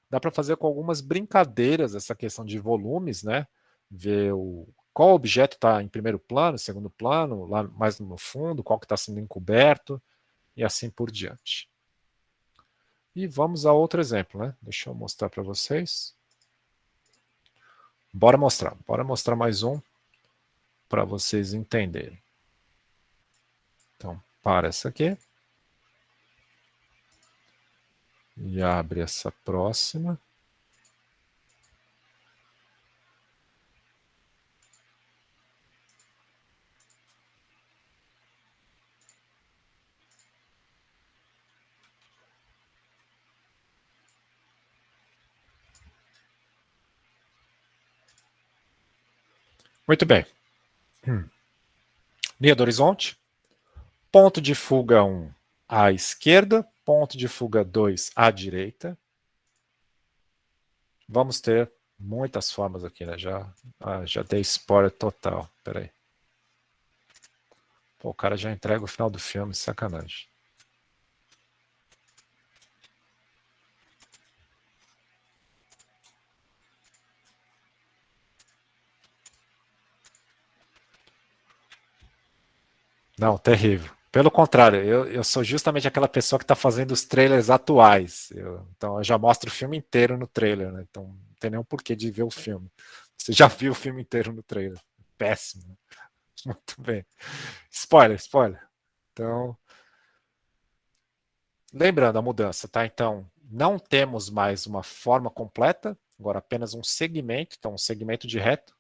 dá para fazer com algumas brincadeiras essa questão de volumes, né? Ver qual objeto está em primeiro plano, segundo plano, lá mais no fundo, qual que está sendo encoberto, e assim por diante. E vamos a outro exemplo, né? Deixa eu mostrar para vocês. Bora mostrar mais um para vocês entenderem. Então, para essa aqui. E abre essa próxima. Muito bem. Linha do horizonte. Ponto de fuga 1 à esquerda, ponto de fuga 2 à direita. Vamos ter muitas formas aqui, né? Já dei spoiler total. Peraí. Pô, o cara já entrega o final do filme, sacanagem. Não, terrível. Pelo contrário, eu sou justamente aquela pessoa que está fazendo os trailers atuais. Então eu já mostro o filme inteiro no trailer, né? Então não tem nenhum porquê de ver o filme. Você já viu o filme inteiro no trailer. Péssimo. Muito bem. Spoiler. Então, lembrando a mudança, tá? Então, não temos mais uma forma completa, agora apenas um segmento, então um segmento de reto.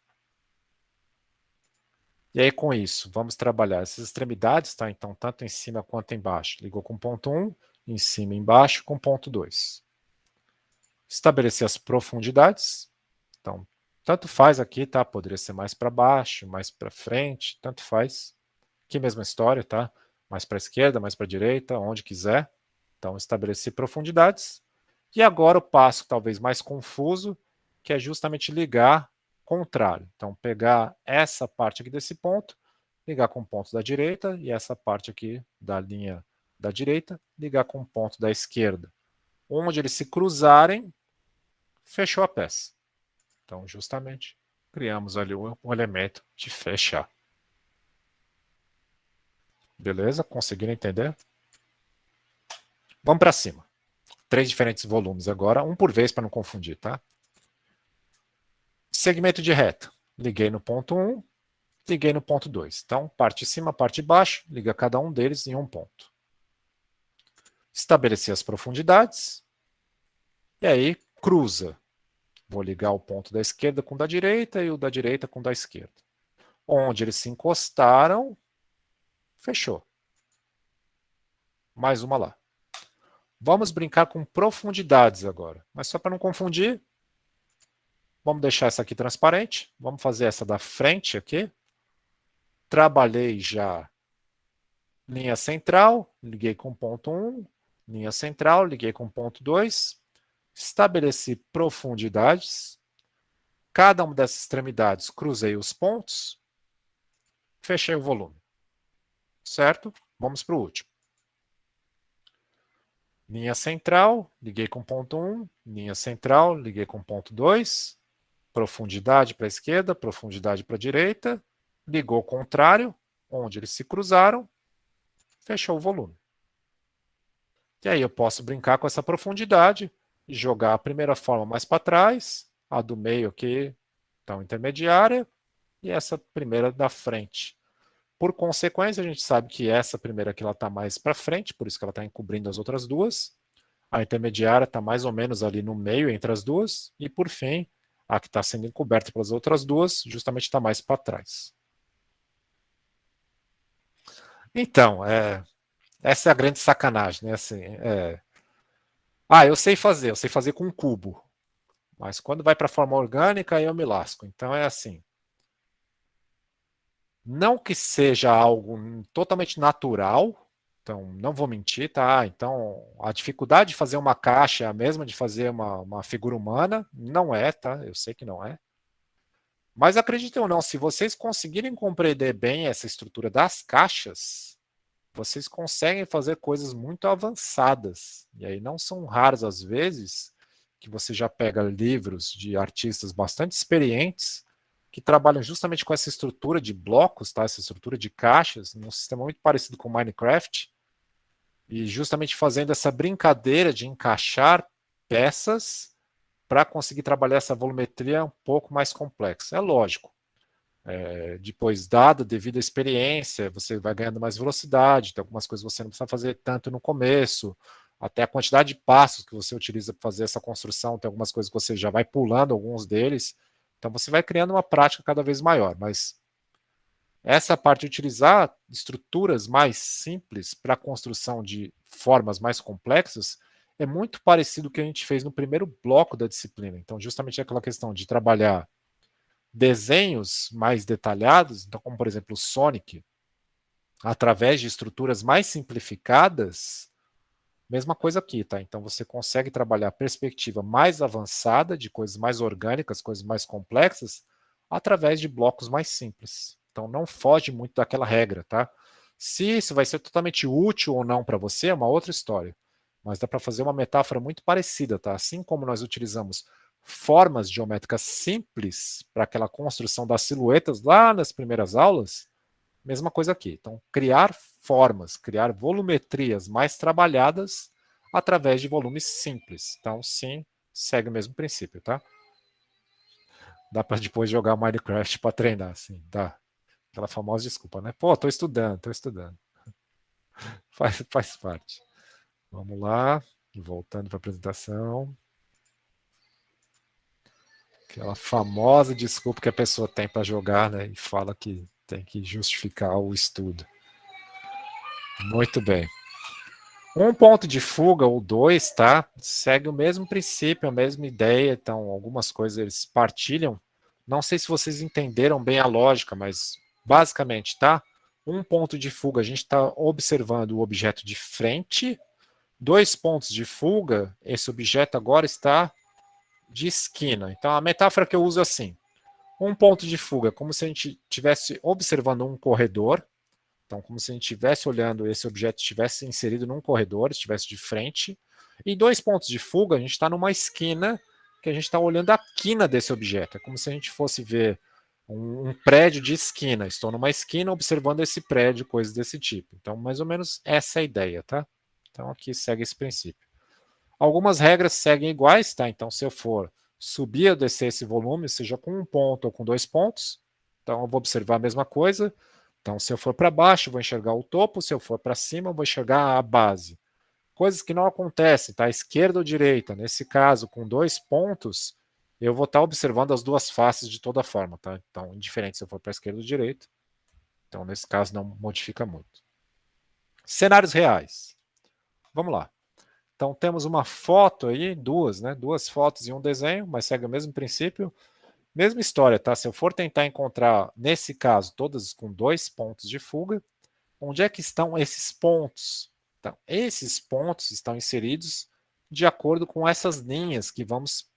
E aí, com isso, vamos trabalhar essas extremidades, tá? Então, tanto em cima quanto embaixo. Ligou com ponto 1, em cima e embaixo com ponto 2. Estabelecer as profundidades. Então, tanto faz aqui, tá? Poderia ser mais para baixo, mais para frente, tanto faz. Aqui mesma história, tá? Mais para a esquerda, mais para a direita, onde quiser. Então, estabelecer profundidades. E agora o passo talvez mais confuso, que é justamente ligar contrário. Então, pegar essa parte aqui desse ponto, ligar com o ponto da direita, e essa parte aqui da linha da direita, ligar com o ponto da esquerda. Onde eles se cruzarem, fechou a peça. Então, justamente, criamos ali um elemento de fechar. Beleza? Conseguiram entender? Vamos para cima. 3 diferentes volumes agora, um por vez para não confundir, tá? Segmento de reta. Liguei no ponto 1, liguei no ponto 2. Então, parte de cima, parte de baixo, liga cada um deles em um ponto. Estabeleci as profundidades. E aí, cruza. Vou ligar o ponto da esquerda com o da direita e o da direita com o da esquerda. Onde eles se encostaram, fechou. Mais uma lá. Vamos brincar com profundidades agora. Mas só para não confundir, vamos deixar essa aqui transparente. Vamos fazer essa da frente aqui. Trabalhei já linha central, liguei com ponto 1. Linha central, liguei com ponto 2. Estabeleci profundidades. Cada uma dessas extremidades, cruzei os pontos. Fechei o volume. Certo? Vamos para o último. Linha central, liguei com ponto 1. Linha central, liguei com ponto 2. Profundidade para a esquerda, profundidade para a direita. Ligou ao contrário, onde eles se cruzaram. Fechou o volume. E aí eu posso brincar com essa profundidade e jogar a primeira forma mais para trás, a do meio aqui, então intermediária, e essa primeira da frente. Por consequência, a gente sabe que essa primeira aqui está mais para frente, por isso que ela está encobrindo as outras duas. A intermediária está mais ou menos ali no meio entre as duas. E por fim, a que está sendo encoberta pelas outras duas, justamente está mais para trás. Então, Essa é a grande sacanagem, né? Assim, eu sei fazer com um cubo. Mas quando vai para a forma orgânica, aí eu me lasco. Então é assim. Não que seja algo totalmente natural, então não vou mentir, tá? Então a dificuldade de fazer uma caixa é a mesma de fazer uma figura humana, não é, tá? Eu sei que não é. Mas acreditem ou não, se vocês conseguirem compreender bem essa estrutura das caixas, vocês conseguem fazer coisas muito avançadas. E aí não são raros às vezes que você já pega livros de artistas bastante experientes que trabalham justamente com essa estrutura de blocos, tá? Essa estrutura de caixas, num sistema muito parecido com Minecraft, e justamente fazendo essa brincadeira de encaixar peças para conseguir trabalhar essa volumetria um pouco mais complexa. É lógico. Depois, dada devido à experiência, você vai ganhando mais velocidade, tem algumas coisas que você não precisa fazer tanto no começo, até a quantidade de passos que você utiliza para fazer essa construção, tem algumas coisas que você já vai pulando alguns deles, então você vai criando uma prática cada vez maior, mas essa parte de utilizar estruturas mais simples para a construção de formas mais complexas é muito parecido com o que a gente fez no primeiro bloco da disciplina. Então, justamente aquela questão de trabalhar desenhos mais detalhados, então, como por exemplo o Sonic, através de estruturas mais simplificadas, mesma coisa aqui, tá? Então você consegue trabalhar a perspectiva mais avançada de coisas mais orgânicas, coisas mais complexas, através de blocos mais simples. Então não foge muito daquela regra, tá? Se isso vai ser totalmente útil ou não para você é uma outra história. Mas dá para fazer uma metáfora muito parecida, tá? Assim como nós utilizamos formas geométricas simples para aquela construção das silhuetas lá nas primeiras aulas, mesma coisa aqui. Então, criar formas, criar volumetrias mais trabalhadas através de volumes simples. Então, sim, segue o mesmo princípio, tá? Dá para depois jogar Minecraft para treinar, sim, tá? Aquela famosa desculpa, né? Pô, tô estudando, tô estudando. Faz parte. Vamos lá, voltando para a apresentação. Aquela famosa desculpa que a pessoa tem para jogar, né? E fala que tem que justificar o estudo. Muito bem. Um ponto de fuga ou dois, tá? Segue o mesmo princípio, a mesma ideia. Então, algumas coisas eles partilham. Não sei se vocês entenderam bem a lógica, mas basicamente, tá? Um ponto de fuga, a gente está observando o objeto de frente. 2 pontos de fuga, esse objeto agora está de esquina. Então, a metáfora que eu uso é assim: um ponto de fuga, como se a gente estivesse observando um corredor. Então, como se a gente estivesse olhando esse objeto, estivesse inserido num corredor, estivesse de frente. E 2 pontos de fuga, a gente está numa esquina, que a gente está olhando a quina desse objeto. É como se a gente fosse ver um prédio de esquina. Estou numa esquina observando esse prédio, coisas desse tipo. Então, mais ou menos essa é a ideia, tá? Então, aqui segue esse princípio. Algumas regras seguem iguais, tá? Então, se eu for subir ou descer esse volume, seja com um ponto ou com 2 pontos, então eu vou observar a mesma coisa. Então, se eu for para baixo, eu vou enxergar o topo, se eu for para cima, eu vou enxergar a base. Coisas que não acontecem, tá? Esquerda ou direita. Nesse caso, com 2 pontos, eu vou estar observando as duas faces de toda forma, tá? Então, indiferente se eu for para a esquerda ou direita. Então, nesse caso, não modifica muito. Cenários reais. Vamos lá. Então, temos uma foto aí, duas, né? Duas fotos e um desenho, mas segue o mesmo princípio. Mesma história, tá? Se eu for tentar encontrar, nesse caso, todas com 2 pontos de fuga, onde é que estão esses pontos? Então, esses pontos estão inseridos de acordo com essas linhas que vamos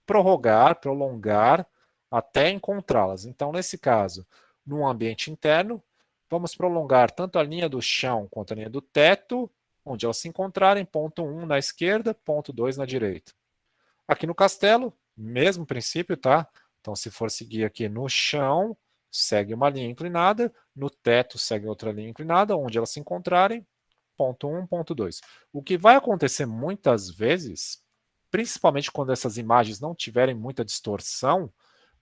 prolongar até encontrá-las. Então, nesse caso, no ambiente interno, vamos prolongar tanto a linha do chão quanto a linha do teto, onde elas se encontrarem, ponto 1 na esquerda, ponto 2 na direita. Aqui no castelo, mesmo princípio, tá? Então, se for seguir aqui no chão, segue uma linha inclinada, no teto segue outra linha inclinada, onde elas se encontrarem, ponto 1, ponto 2. O que vai acontecer muitas vezes, principalmente quando essas imagens não tiverem muita distorção,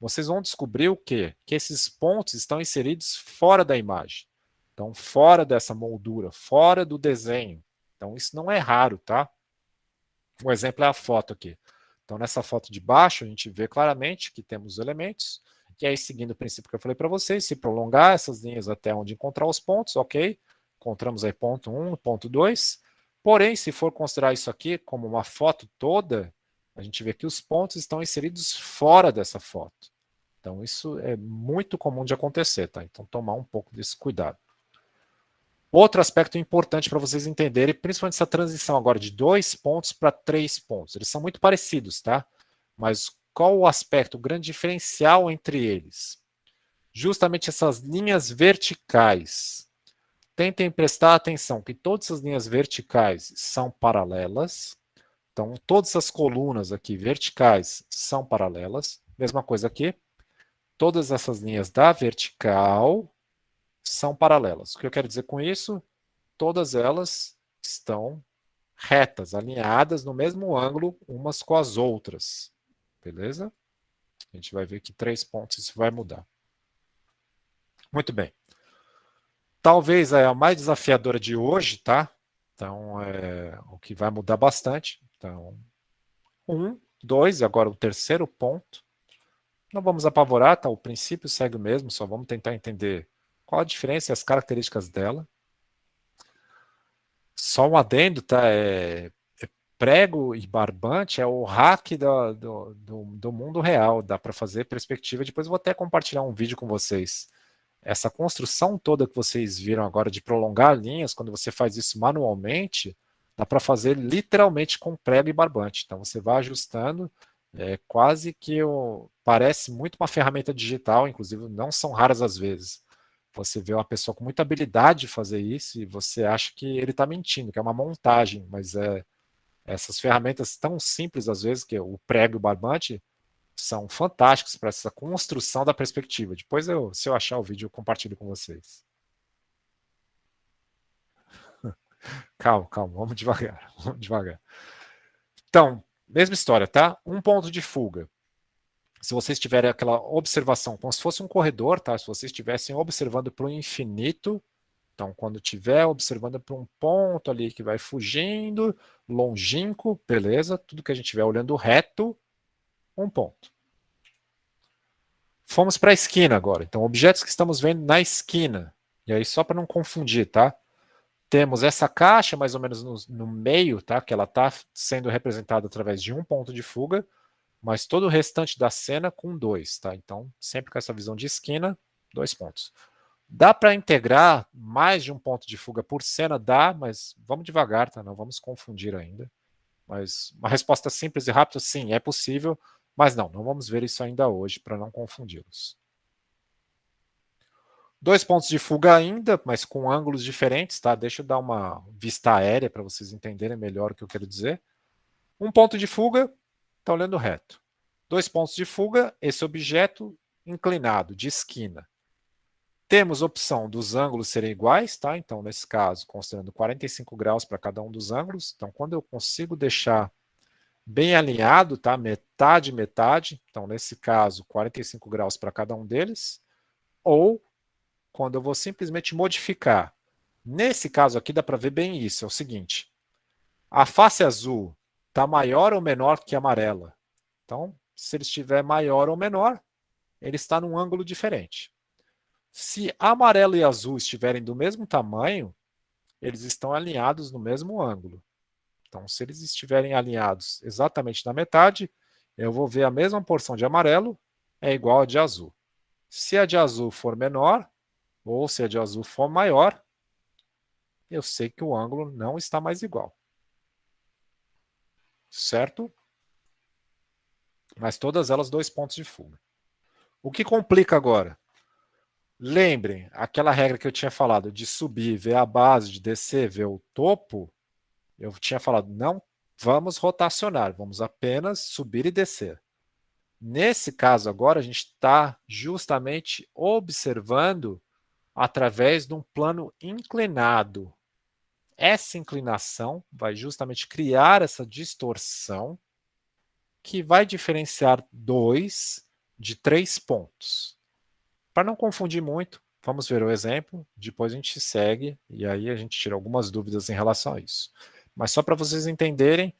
vocês vão descobrir o quê? Que esses pontos estão inseridos fora da imagem. Então, fora dessa moldura, fora do desenho. Então, isso não é raro, tá? Um exemplo é a foto aqui. Então, nessa foto de baixo, a gente vê claramente que temos os elementos, e aí, seguindo o princípio que eu falei para vocês, se prolongar essas linhas até onde encontrar os pontos, ok? Encontramos aí ponto 1, ponto 2. Porém, se for considerar isso aqui como uma foto toda, a gente vê que os pontos estão inseridos fora dessa foto. Então, isso é muito comum de acontecer, tá? Então, tomar um pouco desse cuidado. Outro aspecto importante para vocês entenderem, principalmente essa transição agora de 2 pontos para 3 pontos. Eles são muito parecidos, tá? Mas qual o aspecto, o grande diferencial entre eles? Justamente essas linhas verticais. Tentem prestar atenção que todas as linhas verticais são paralelas. Então, todas as colunas aqui verticais são paralelas. Mesma coisa aqui. Todas essas linhas da vertical são paralelas. O que eu quero dizer com isso? Todas elas estão retas, alinhadas no mesmo ângulo umas com as outras. Beleza? A gente vai ver que 3 pontos isso vai mudar. Muito bem. Talvez a mais desafiadora de hoje, tá? Então, o que vai mudar bastante. Então, 1, 2, e agora o terceiro ponto. Não vamos apavorar, tá? O princípio segue o mesmo, só vamos tentar entender qual a diferença e as características dela. Só um adendo, tá? Prego e barbante é o hack do mundo real, dá para fazer perspectiva. Depois eu vou até compartilhar um vídeo com vocês. Essa construção toda que vocês viram agora de prolongar linhas, quando você faz isso manualmente, dá para fazer literalmente com prego e barbante. Então você vai ajustando, quase que parece muito uma ferramenta digital, inclusive não são raras as vezes. Você vê uma pessoa com muita habilidade de fazer isso e você acha que ele está mentindo, que é uma montagem, mas essas ferramentas tão simples às vezes, que é o prego e o barbante, são fantásticos para essa construção da perspectiva. Depois, se eu achar o vídeo, eu compartilho com vocês. Calma, calma, vamos devagar, vamos devagar. Então, mesma história, tá? Um ponto de fuga. Se vocês tiverem aquela observação, como se fosse um corredor, tá? Se vocês estivessem observando para o infinito, então, quando estiver observando para um ponto ali que vai fugindo, longínquo, beleza? Tudo que a gente estiver olhando reto, um ponto. Fomos para a esquina agora. Então, objetos que estamos vendo na esquina. E aí, só para não confundir, tá? Temos essa caixa mais ou menos no meio, tá? Que ela está sendo representada através de um ponto de fuga, mas todo o restante da cena com 2, tá? Então, sempre com essa visão de esquina, 2 pontos. Dá para integrar mais de um ponto de fuga por cena? Dá, mas vamos devagar, tá? Não vamos confundir ainda. Mas uma resposta simples e rápida, sim, é possível, mas não vamos ver isso ainda hoje para não confundi-los. 2 pontos de fuga ainda, mas com ângulos diferentes, tá? Deixa eu dar uma vista aérea para vocês entenderem melhor o que eu quero dizer. Um ponto de fuga, está olhando reto. 2 pontos de fuga, esse objeto inclinado, de esquina. Temos opção dos ângulos serem iguais, tá? Então, nesse caso, considerando 45 graus para cada um dos ângulos. Então, quando eu consigo deixar bem alinhado, tá? Metade, metade. Então, nesse caso, 45 graus para cada um deles. Ou quando eu vou simplesmente modificar. Nesse caso aqui dá para ver bem isso, é o seguinte. A face azul está maior ou menor que a amarela? Então, se ele estiver maior ou menor, ele está num ângulo diferente. Se amarelo e azul estiverem do mesmo tamanho, eles estão alinhados no mesmo ângulo. Então, se eles estiverem alinhados exatamente na metade, eu vou ver a mesma porção de amarelo é igual a de azul. Se a de azul for menor, ou se a de azul for maior, eu sei que o ângulo não está mais igual. Certo? Mas todas elas 2 pontos de fuga. O que complica agora? Lembrem, aquela regra que eu tinha falado de subir, ver a base, de descer, ver o topo, eu tinha falado, não vamos rotacionar, vamos apenas subir e descer. Nesse caso agora, a gente está justamente observando através de um plano inclinado. Essa inclinação vai justamente criar essa distorção que vai diferenciar 2 de 3 pontos. Para não confundir muito, vamos ver o exemplo, depois a gente segue e aí a gente tira algumas dúvidas em relação a isso. Mas só para vocês entenderem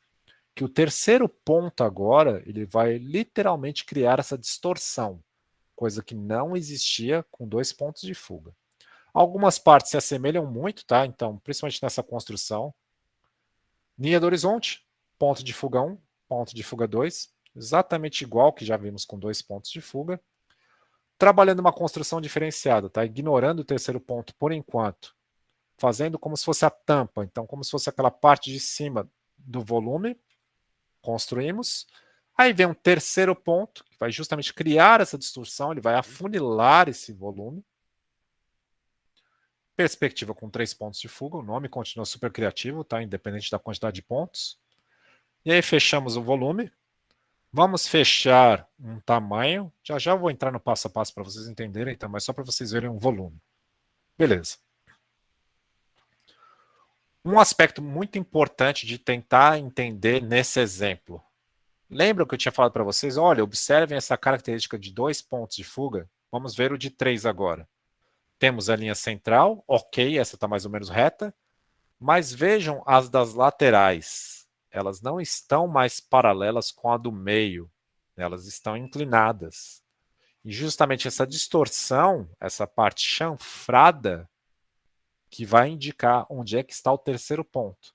que o terceiro ponto agora, ele vai literalmente criar essa distorção, coisa que não existia com 2 pontos de fuga. Algumas partes se assemelham muito, tá? Então, principalmente nessa construção. Linha do horizonte, ponto de fuga 1, ponto de fuga 2, exatamente igual que já vimos com 2 pontos de fuga. Trabalhando uma construção diferenciada, tá? Ignorando o terceiro ponto por enquanto, fazendo como se fosse a tampa, então como se fosse aquela parte de cima do volume, construímos. Aí vem um terceiro ponto, que vai justamente criar essa distorção, ele vai afunilar esse volume. Perspectiva com 3 pontos de fuga, o nome continua super criativo, tá? Independente da quantidade de pontos. E aí fechamos o volume. Vamos fechar um tamanho. Já já vou entrar no passo a passo para vocês entenderem, então, mas só para vocês verem um volume. Beleza. Um aspecto muito importante de tentar entender nesse exemplo. Lembra que eu tinha falado para vocês? Olha, observem essa característica de 2 pontos de fuga. Vamos ver o de 3 agora. Temos a linha central, ok, essa está mais ou menos reta, mas vejam as das laterais. Elas não estão mais paralelas com a do meio, elas estão inclinadas. E justamente essa distorção, essa parte chanfrada, que vai indicar onde é que está o terceiro ponto.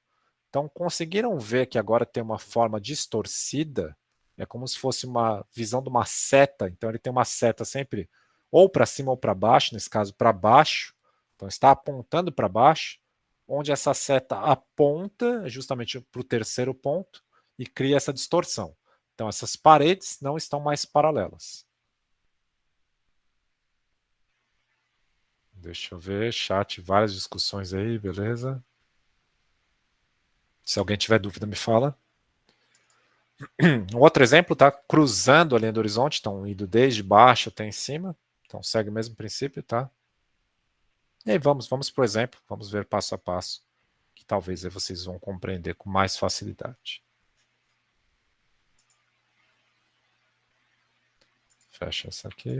Então, conseguiram ver que agora tem uma forma distorcida? É como se fosse uma visão de uma seta. Então, ele tem uma seta sempre ou para cima ou para baixo, nesse caso, para baixo. Então, está apontando para baixo, onde essa seta aponta justamente para o terceiro ponto e cria essa distorção. Então, essas paredes não estão mais paralelas. Deixa eu ver, chat, várias discussões aí, beleza? Se alguém tiver dúvida, me fala. Um outro exemplo, tá? Cruzando a linha do horizonte, então indo desde baixo até em cima. Então segue o mesmo princípio, tá? E aí vamos para o exemplo, vamos ver passo a passo, que talvez aí vocês vão compreender com mais facilidade. Fecha essa aqui.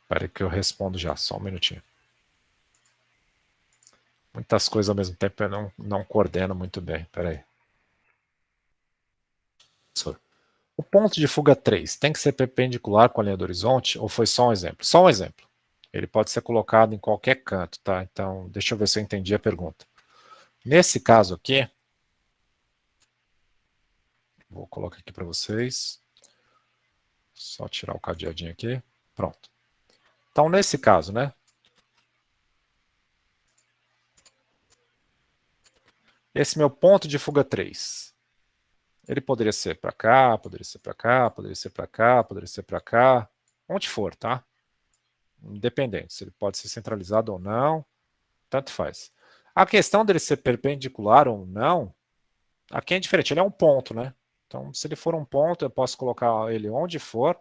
Espera que eu respondo já, só um minutinho. Muitas coisas ao mesmo tempo eu não coordeno muito bem. Espera aí. O ponto de fuga 3 tem que ser perpendicular com a linha do horizonte ou foi só um exemplo? Só um exemplo. Ele pode ser colocado em qualquer canto, tá? Então, deixa eu ver se eu entendi a pergunta. Nesse caso aqui, vou colocar aqui para vocês. Só tirar o cadeadinho aqui. Pronto. Então, nesse caso, né? Esse meu ponto de fuga 3. Ele poderia ser para cá, poderia ser para cá, poderia ser para cá, poderia ser para cá. Onde for, tá? Independente. Se ele pode ser centralizado ou não, tanto faz. A questão dele ser perpendicular ou não, aqui é diferente. Ele é um ponto, né? Então, se ele for um ponto, eu posso colocar ele onde for.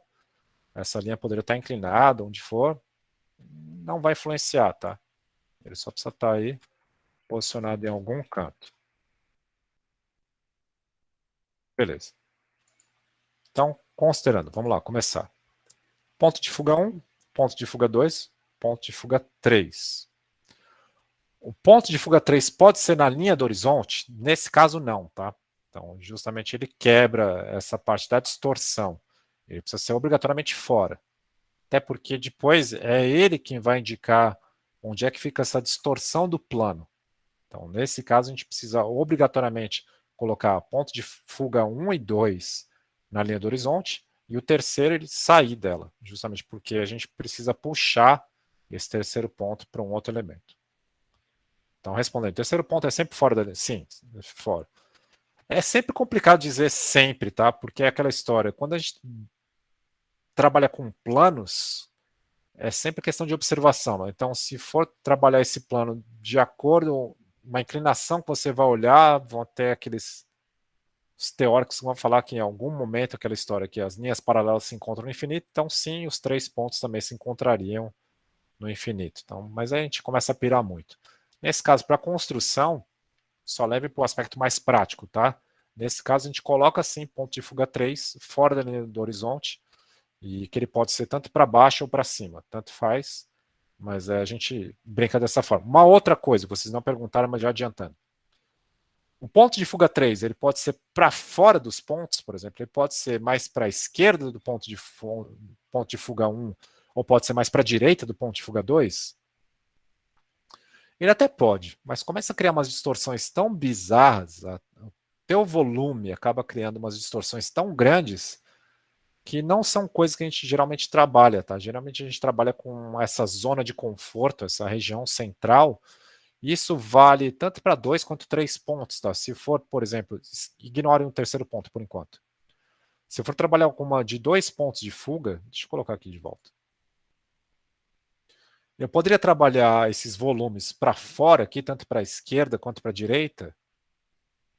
Essa linha poderia estar inclinada, onde for. Não vai influenciar, tá? Ele só precisa estar aí posicionado em algum canto. Beleza. Então, considerando, vamos lá, começar. Ponto de fuga 1, ponto de fuga 2, ponto de fuga 3. O ponto de fuga 3 pode ser na linha do horizonte? Nesse caso, não, tá? Então, justamente ele quebra essa parte da distorção. Ele precisa ser obrigatoriamente fora. Até porque depois é ele quem vai indicar onde é que fica essa distorção do plano. Então, nesse caso, a gente precisa obrigatoriamente colocar ponto de fuga 1 e 2 na linha do horizonte e o terceiro ele sair dela, justamente porque a gente precisa puxar esse terceiro ponto para um outro elemento. Então, respondendo, o terceiro ponto é sempre fora da linha? Sim, fora. É sempre complicado dizer sempre, tá? Porque é aquela história, quando a gente trabalha com planos, é sempre questão de observação. Né? Então, se for trabalhar esse plano de acordo uma inclinação que você vai olhar, vão ter aqueles os teóricos que vão falar que em algum momento aquela história que as linhas paralelas se encontram no infinito, então sim, os 3 pontos também se encontrariam no infinito. Então, mas aí a gente começa a pirar muito. Nesse caso, para construção, só leve para o aspecto mais prático, tá? Nesse caso, a gente coloca sim ponto de fuga 3 fora da linha do horizonte, e que ele pode ser tanto para baixo ou para cima, tanto faz, mas a gente brinca dessa forma. Uma outra coisa, vocês não perguntaram, mas já adiantando. O ponto de fuga 3, ele pode ser para fora dos pontos, por exemplo, ele pode ser mais para a esquerda do ponto de fuga 1, ou pode ser mais para a direita do ponto de fuga 2? Ele até pode, mas começa a criar umas distorções tão bizarras, o teu volume acaba criando umas distorções tão grandes que não são coisas que a gente geralmente trabalha, tá? Geralmente a gente trabalha com essa zona de conforto, essa região central. Isso vale tanto para 2 quanto 3 pontos, tá? Se for, por exemplo, ignorem o terceiro ponto por enquanto. Se eu for trabalhar com uma de 2 pontos de fuga, deixa eu colocar aqui de volta. Eu poderia trabalhar esses volumes para fora aqui, tanto para a esquerda quanto para a direita.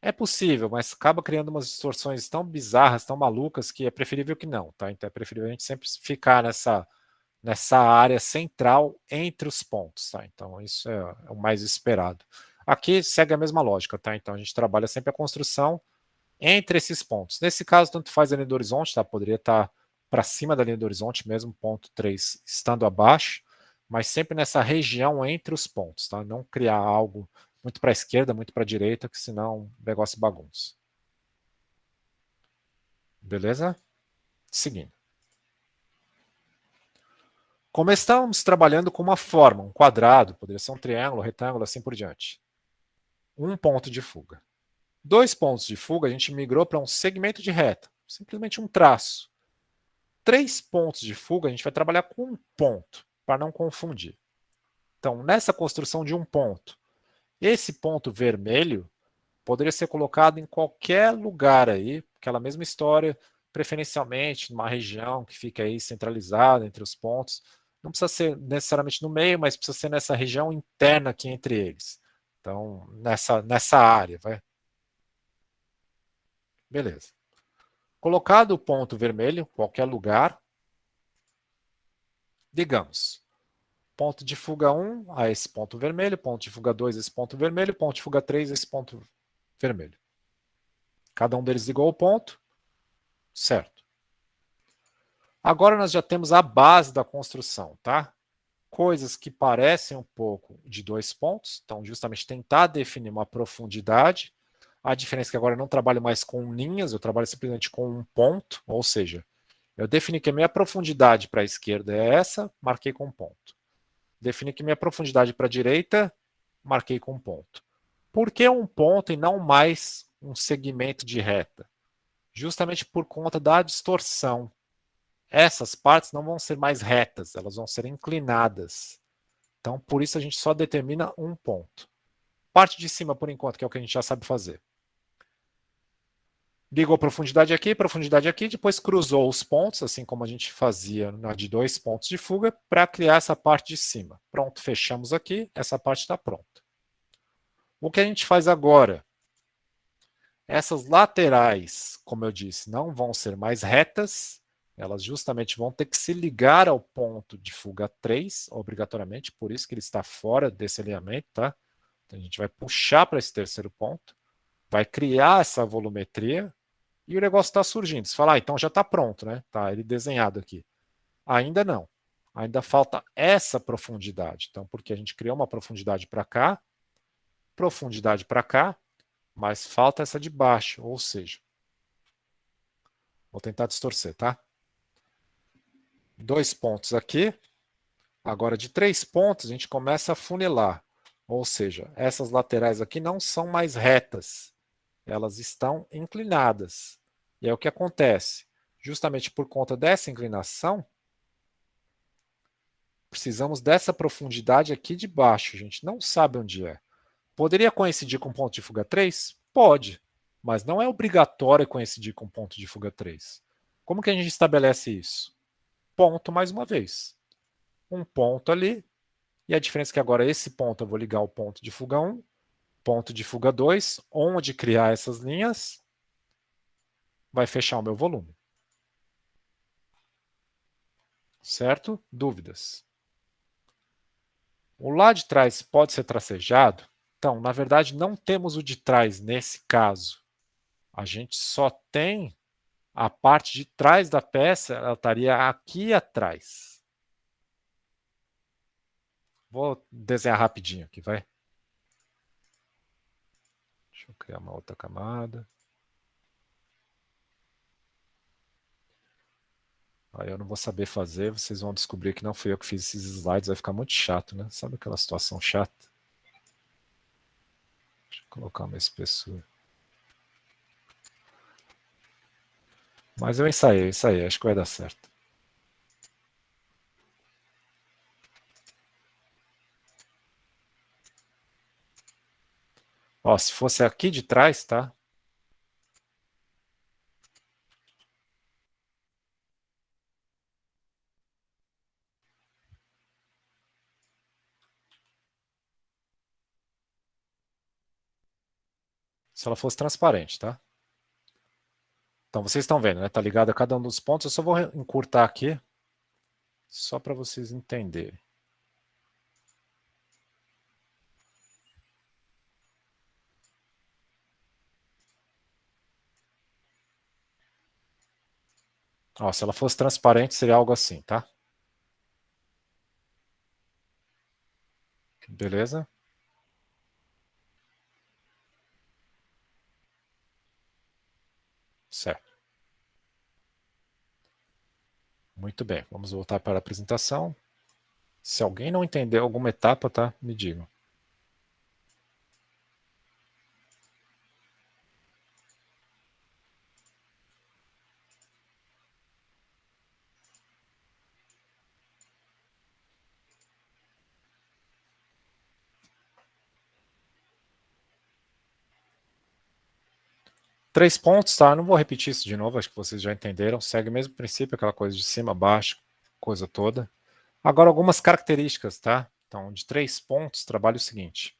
É possível, mas acaba criando umas distorções tão bizarras, tão malucas, que é preferível que não, tá? Então é preferível a gente sempre ficar nessa área central entre os pontos, tá? Então isso é o mais esperado. Aqui segue a mesma lógica, tá? Então a gente trabalha sempre a construção entre esses pontos. Nesse caso, tanto faz a linha do horizonte, tá? Poderia estar para cima da linha do horizonte, mesmo ponto 3 estando abaixo, mas sempre nessa região entre os pontos, tá? Não criar algo muito para a esquerda, muito para a direita, que senão o negócio bagunça. Beleza? Seguindo. Como estamos trabalhando com uma forma, um quadrado, poderia ser um triângulo, retângulo, assim por diante. Um ponto de fuga. 2 pontos de fuga, a gente migrou para um segmento de reta, simplesmente um traço. 3 pontos de fuga, a gente vai trabalhar com um ponto, para não confundir. Então, nessa construção de um ponto, esse ponto vermelho poderia ser colocado em qualquer lugar aí, aquela mesma história, preferencialmente numa região que fica aí centralizada entre os pontos. Não precisa ser necessariamente no meio, mas precisa ser nessa região interna aqui entre eles. Então, nessa área, vai. Beleza. Colocado o ponto vermelho, qualquer lugar, digamos, ponto de fuga 1 a esse ponto vermelho, ponto de fuga 2 a esse ponto vermelho, ponto de fuga 3 a esse ponto vermelho. Cada um deles igual ao ponto, certo. Agora nós já temos a base da construção, tá? Coisas que parecem um pouco de 2 pontos, então justamente tentar definir uma profundidade. A diferença é que agora eu não trabalho mais com linhas, eu trabalho simplesmente com um ponto, ou seja, eu defini que a minha profundidade para a esquerda é essa, marquei com um ponto. Defini que minha profundidade para a direita, marquei com um ponto. Por que um ponto e não mais um segmento de reta? Justamente por conta da distorção. Essas partes não vão ser mais retas, elas vão ser inclinadas. Então, por isso a gente só determina um ponto. Parte de cima, por enquanto, que é o que a gente já sabe fazer. Ligou profundidade aqui, depois cruzou os pontos, assim como a gente fazia na de 2 pontos de fuga, para criar essa parte de cima. Pronto, fechamos aqui, essa parte está pronta. O que a gente faz agora? Essas laterais, como eu disse, não vão ser mais retas, elas justamente vão ter que se ligar ao ponto de fuga 3, obrigatoriamente, por isso que ele está fora desse alinhamento, tá? Então a gente vai puxar para esse terceiro ponto, vai criar essa volumetria e o negócio está surgindo. Você fala, então já está pronto, né? Tá ele desenhado aqui. Ainda não. Ainda falta essa profundidade. Então, porque a gente criou uma profundidade para cá, mas falta essa de baixo, ou seja, vou tentar distorcer, tá? 2 pontos aqui. Agora, de 3 pontos, a gente começa a funilar. Ou seja, essas laterais aqui não são mais retas. Elas estão inclinadas. E é o que acontece. Justamente por conta dessa inclinação, precisamos dessa profundidade aqui de baixo. A gente não sabe onde é. Poderia coincidir com o ponto de fuga 3? Pode, mas não é obrigatório coincidir com o ponto de fuga 3. Como que a gente estabelece isso? Ponto mais uma vez. Um ponto ali, e a diferença é que agora esse ponto eu vou ligar ao ponto de fuga 1, ponto de fuga 2, onde criar essas linhas, vai fechar o meu volume. Certo? Dúvidas? O lado de trás pode ser tracejado? Então, na verdade, não temos o de trás nesse caso. A gente só tem a parte de trás da peça, ela estaria aqui atrás. Vou desenhar rapidinho aqui, vai. Deixa eu criar uma outra camada. Aí eu não vou saber fazer, vocês vão descobrir que não fui eu que fiz esses slides, vai ficar muito chato, né? Sabe aquela situação chata? Deixa eu colocar uma espessura. Mas eu ensaiei, acho que vai dar certo. Ó, se fosse aqui de trás, tá? Se ela fosse transparente, tá? Então vocês estão vendo, né? Tá ligado a cada um dos pontos. Eu só vou encurtar aqui, só para vocês entenderem. Ó, se ela fosse transparente, seria algo assim, tá? Beleza? Certo. Muito bem, vamos voltar para a apresentação. Se alguém não entender alguma etapa, tá? Me digam. Três pontos, tá? Não vou repetir isso de novo, acho que vocês já entenderam. Segue o mesmo princípio, aquela coisa de cima a baixo, coisa toda. Agora, algumas características, tá? Então, de 3 pontos, trabalho o seguinte.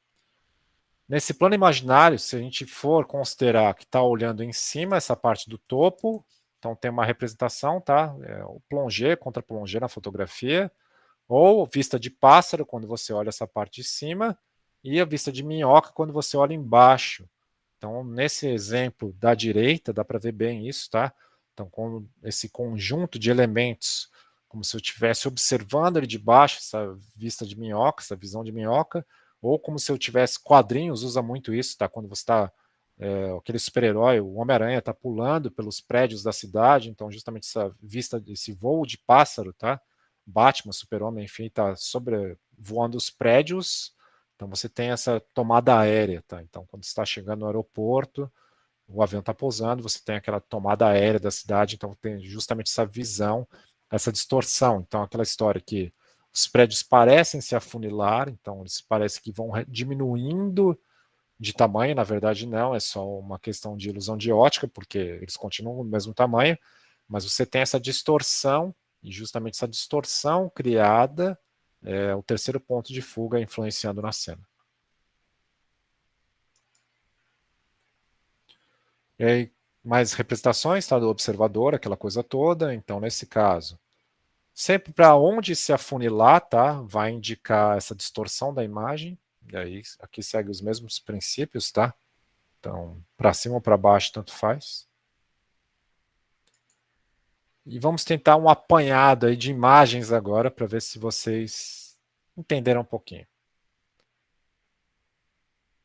Nesse plano imaginário, se a gente for considerar que está olhando em cima, essa parte do topo, então tem uma representação, tá? É o plongé contra plongé na fotografia, ou vista de pássaro, quando você olha essa parte de cima, e a vista de minhoca, quando você olha embaixo. Então, nesse exemplo da direita, dá para ver bem isso, tá? Então, com esse conjunto de elementos, como se eu estivesse observando ele de baixo, essa vista de minhoca, essa visão de minhoca, ou como se eu tivesse quadrinhos, usa muito isso, tá? Quando você está aquele super-herói, o Homem-Aranha está pulando pelos prédios da cidade, então justamente essa vista, esse voo de pássaro, tá? Batman, Super-Homem, enfim, está sobrevoando os prédios, então você tem essa tomada aérea, tá? Então quando você está chegando no aeroporto, o avião está pousando, você tem aquela tomada aérea da cidade, então tem justamente essa visão, essa distorção. Então aquela história que os prédios parecem se afunilar, então eles parecem que vão diminuindo de tamanho, na verdade não, é só uma questão de ilusão de ótica, porque eles continuam no mesmo tamanho, mas você tem essa distorção, e justamente essa distorção criada é o terceiro ponto de fuga influenciando na cena. E aí, mais representações, tá, do observador, aquela coisa toda, então nesse caso, sempre para onde se afunilar, tá, vai indicar essa distorção da imagem, e aí aqui segue os mesmos princípios, tá? Então, para cima ou para baixo, tanto faz. E vamos tentar um apanhado aí de imagens agora para ver se vocês entenderam um pouquinho.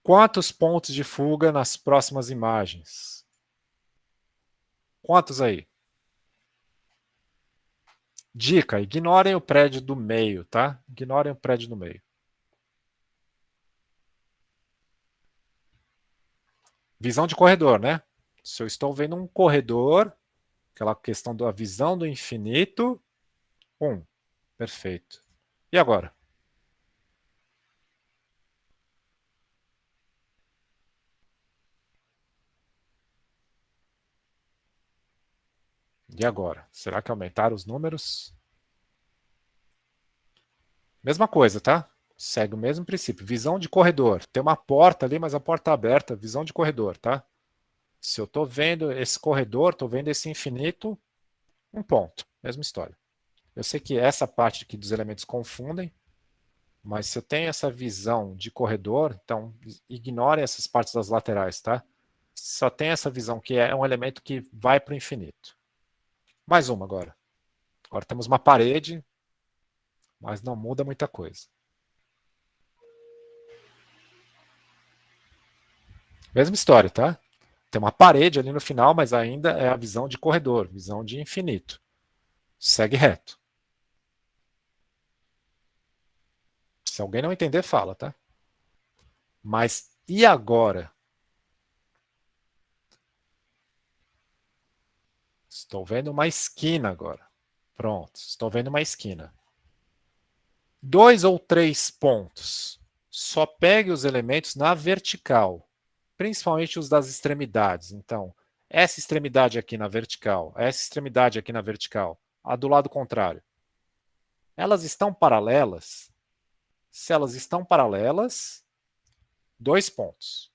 Quantos pontos de fuga nas próximas imagens? Quantos aí? Dica, ignorem o prédio do meio, tá? Ignorem o prédio do meio. Visão de corredor, né? Se eu estou vendo um corredor, aquela questão da visão do infinito, perfeito. E agora? E agora? Será que aumentaram os números? Mesma coisa, tá? Segue o mesmo princípio. Visão de corredor. Tem uma porta ali, mas a porta está aberta. Visão de corredor, tá? Se eu estou vendo esse corredor, estou vendo esse infinito, um ponto. Mesma história. Eu sei que essa parte aqui dos elementos confundem, mas se eu tenho essa visão de corredor, então ignore essas partes das laterais, tá? Só tem essa visão que é um elemento que vai para o infinito. Mais uma agora. Agora temos uma parede, mas não muda muita coisa. Mesma história, tá? Tem uma parede ali no final, mas ainda é a visão de corredor, visão de infinito. Segue reto. Se alguém não entender, fala, tá? Mas e agora? Estou vendo uma esquina agora. Pronto, estou vendo uma esquina. 2 ou 3 pontos. Só pegue os elementos na vertical, principalmente os das extremidades. Então, essa extremidade aqui na vertical, essa extremidade aqui na vertical, a do lado contrário. Elas estão paralelas? Se elas estão paralelas, 2 pontos.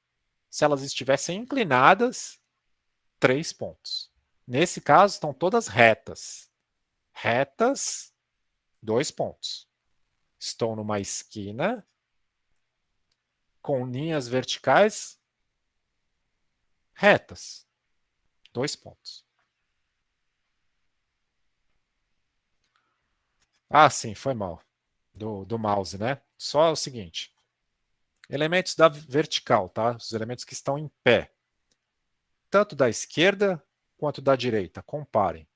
Se elas estivessem inclinadas, 3 pontos. Nesse caso, estão todas retas. Retas, 2 pontos. Estou numa esquina com linhas verticais retas. 2 pontos. Ah, sim, foi mal. Do mouse, né? Só o seguinte. Elementos da vertical, tá? Os elementos que estão em pé. Tanto da esquerda quanto da direita. Comparem.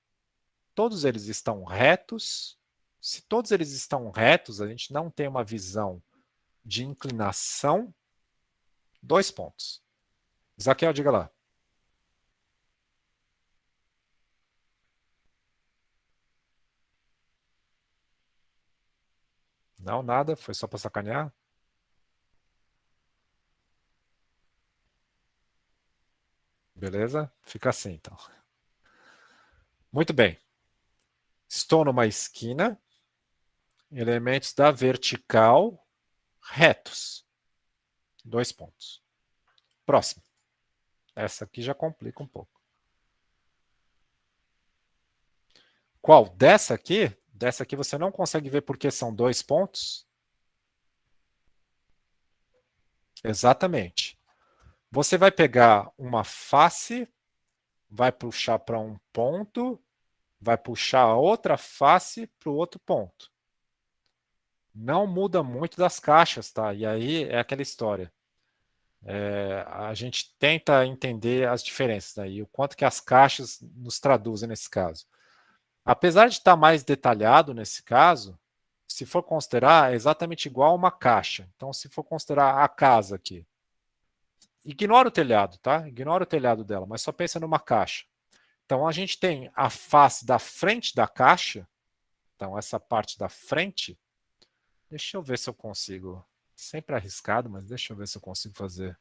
Todos eles estão retos. Se todos eles estão retos, a gente não tem uma visão de inclinação. 2 pontos. Zaqueu, diga lá. Não, nada, foi só para sacanear. Beleza? Fica assim, então. Muito bem. Estou numa esquina. Elementos da vertical retos. 2 pontos. Próximo. Essa aqui já complica um pouco. Qual? Dessa aqui? Dessa aqui você não consegue ver porque são 2 pontos? Exatamente. Você vai pegar uma face, vai puxar para um ponto, vai puxar a outra face para o outro ponto. Não muda muito das caixas, tá? E aí é aquela história. A gente tenta entender as diferenças, né? E o quanto que as caixas nos traduzem nesse caso. Apesar de estar mais detalhado nesse caso, se for considerar, é exatamente igual a uma caixa. Então, se for considerar a casa aqui, ignora o telhado, tá? Ignora o telhado dela, mas só pensa numa caixa. Então, a gente tem a face da frente da caixa. Então, essa parte da frente. Deixa eu ver se eu consigo. Sempre arriscado, mas deixa eu ver se eu consigo fazer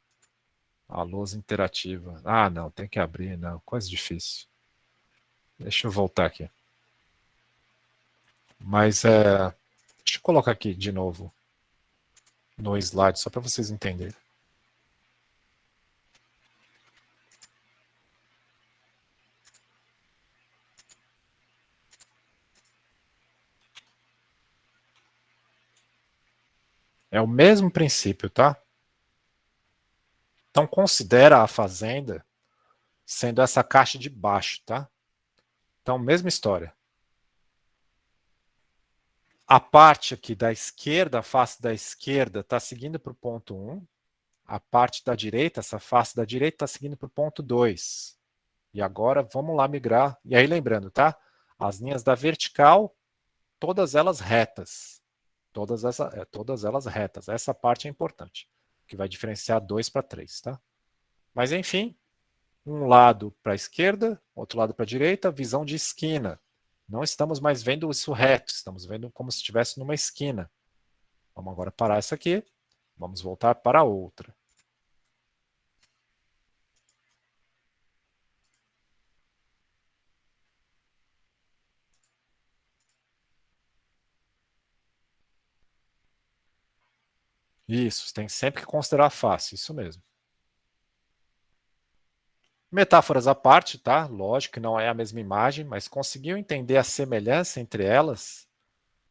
a lousa interativa. Ah, não, tem que abrir, não. Coisa difícil. Deixa eu voltar aqui. Mas deixa eu colocar aqui de novo no slide, só para vocês entenderem. É o mesmo princípio, tá? Então considera a fazenda sendo essa caixa de baixo, tá? Então, mesma história. A parte aqui da esquerda, a face da esquerda, está seguindo para o ponto 1. A parte da direita, essa face da direita, está seguindo para o ponto 2. E agora vamos lá migrar. E aí lembrando, tá? As linhas da vertical, todas elas retas. Todas elas retas. Essa parte é importante, que vai diferenciar 2 para 3, tá? Mas enfim, um lado para a esquerda, outro lado para a direita, visão de esquina. Não estamos mais vendo isso reto, estamos vendo como se estivesse numa esquina. Vamos agora parar essa aqui, vamos voltar para a outra. Isso, tem sempre que considerar a face, isso mesmo. Metáforas à parte, tá? Lógico que não é a mesma imagem, mas conseguiu entender a semelhança entre elas?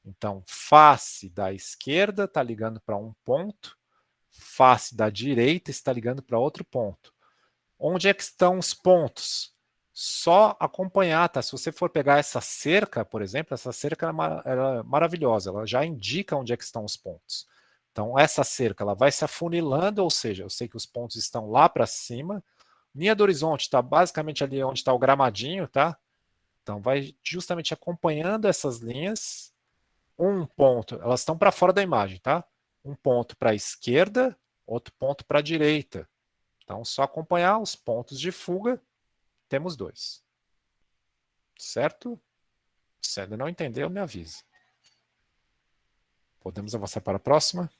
Então, face da esquerda está ligando para um ponto, face da direita está ligando para outro ponto. Onde é que estão os pontos? Só acompanhar, tá? Se você for pegar essa cerca, por exemplo, essa cerca ela é maravilhosa, ela já indica onde é que estão os pontos. Então, essa cerca ela vai se afunilando, ou seja, eu sei que os pontos estão lá para cima. Linha do horizonte está basicamente ali onde está o gramadinho, tá? Então, vai justamente acompanhando essas linhas. Um ponto, elas estão para fora da imagem, tá? Um ponto para a esquerda, outro ponto para a direita. Então, só acompanhar os pontos de fuga, temos dois. Certo? Se ainda não entendeu, me avise. Podemos avançar para a próxima?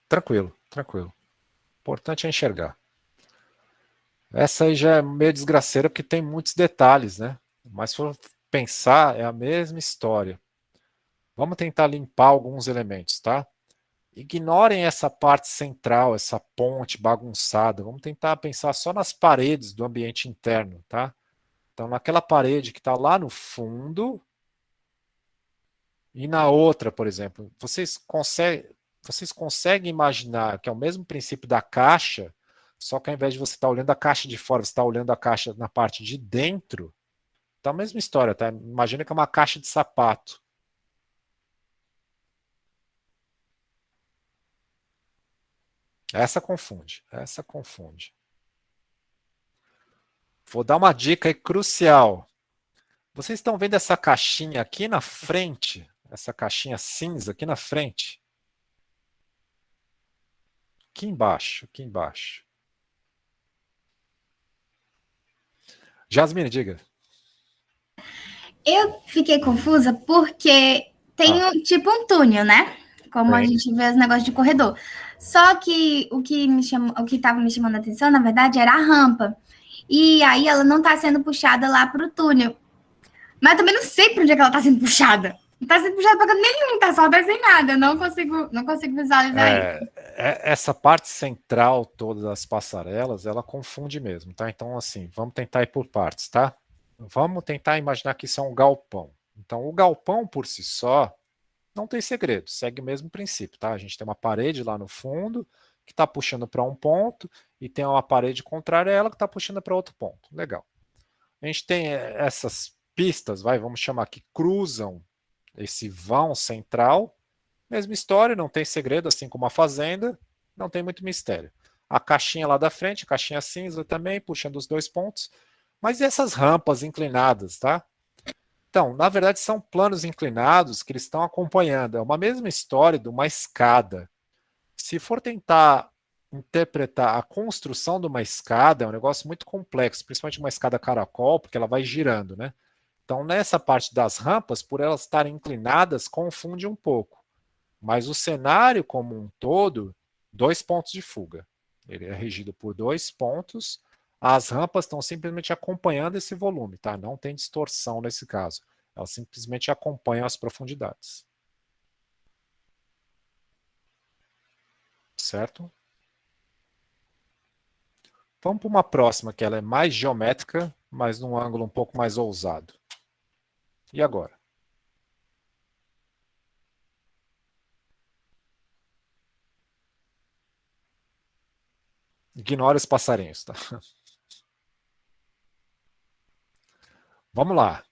Tranquilo, tranquilo. O importante é enxergar. Essa aí já é meio desgraceira porque tem muitos detalhes, né? Mas se for pensar, é a mesma história. Vamos tentar limpar alguns elementos, tá? Ignorem essa parte central, essa ponte bagunçada. Vamos tentar pensar só nas paredes do ambiente interno, tá? Então, naquela parede que está lá no fundo e na outra, por exemplo, vocês conseguem imaginar que é o mesmo princípio da caixa, só que ao invés de você estar olhando a caixa de fora, você está olhando a caixa na parte de dentro? Então, a mesma história, tá? Imagina que é uma caixa de sapato. Essa confunde, essa confunde. Vou dar uma dica aí crucial. Vocês estão vendo essa caixinha aqui na frente? Essa caixinha cinza aqui na frente? Aqui embaixo, aqui embaixo. Jasmine, diga. Eu fiquei confusa porque tem tipo um túnel, né? Como a Tem. gente vê os negócios de corredor. Só que o que estava me chamando a atenção, na verdade, era a rampa. E aí ela não está sendo puxada lá para o túnel. Mas eu também não sei para onde é que ela está sendo puxada. Não está sendo puxada para canto nenhum, tá só desenhada. Eu não consigo visualizar isso. Essa parte central toda das passarelas, ela confunde mesmo, tá? Então, assim, vamos tentar ir por partes, tá? Vamos tentar imaginar que isso é um galpão. Então, o galpão por si só não tem segredo, segue o mesmo princípio, tá? A gente tem uma parede lá no fundo que está puxando para um ponto e tem uma parede contrária a ela que está puxando para outro ponto. Legal. A gente tem essas pistas, vamos chamar que cruzam esse vão central. Mesma história, não tem segredo, assim como a fazenda, não tem muito mistério. A caixinha lá da frente, a caixinha cinza também, puxando os dois pontos. Mas e essas rampas inclinadas, tá? Então, na verdade, são planos inclinados que eles estão acompanhando. É uma mesma história de uma escada. Se for tentar interpretar a construção de uma escada, é um negócio muito complexo, principalmente uma escada caracol, porque ela vai girando, né? Então, nessa parte das rampas, por elas estarem inclinadas, confunde um pouco. Mas o cenário como um todo, dois pontos de fuga. Ele é regido por dois pontos. As rampas estão simplesmente acompanhando esse volume, tá? Não tem distorção nesse caso. Elas simplesmente acompanham as profundidades. Certo? Vamos para uma próxima, que ela é mais geométrica, mas num ângulo um pouco mais ousado. E agora? Ignore os passarinhos, tá? Vamos lá.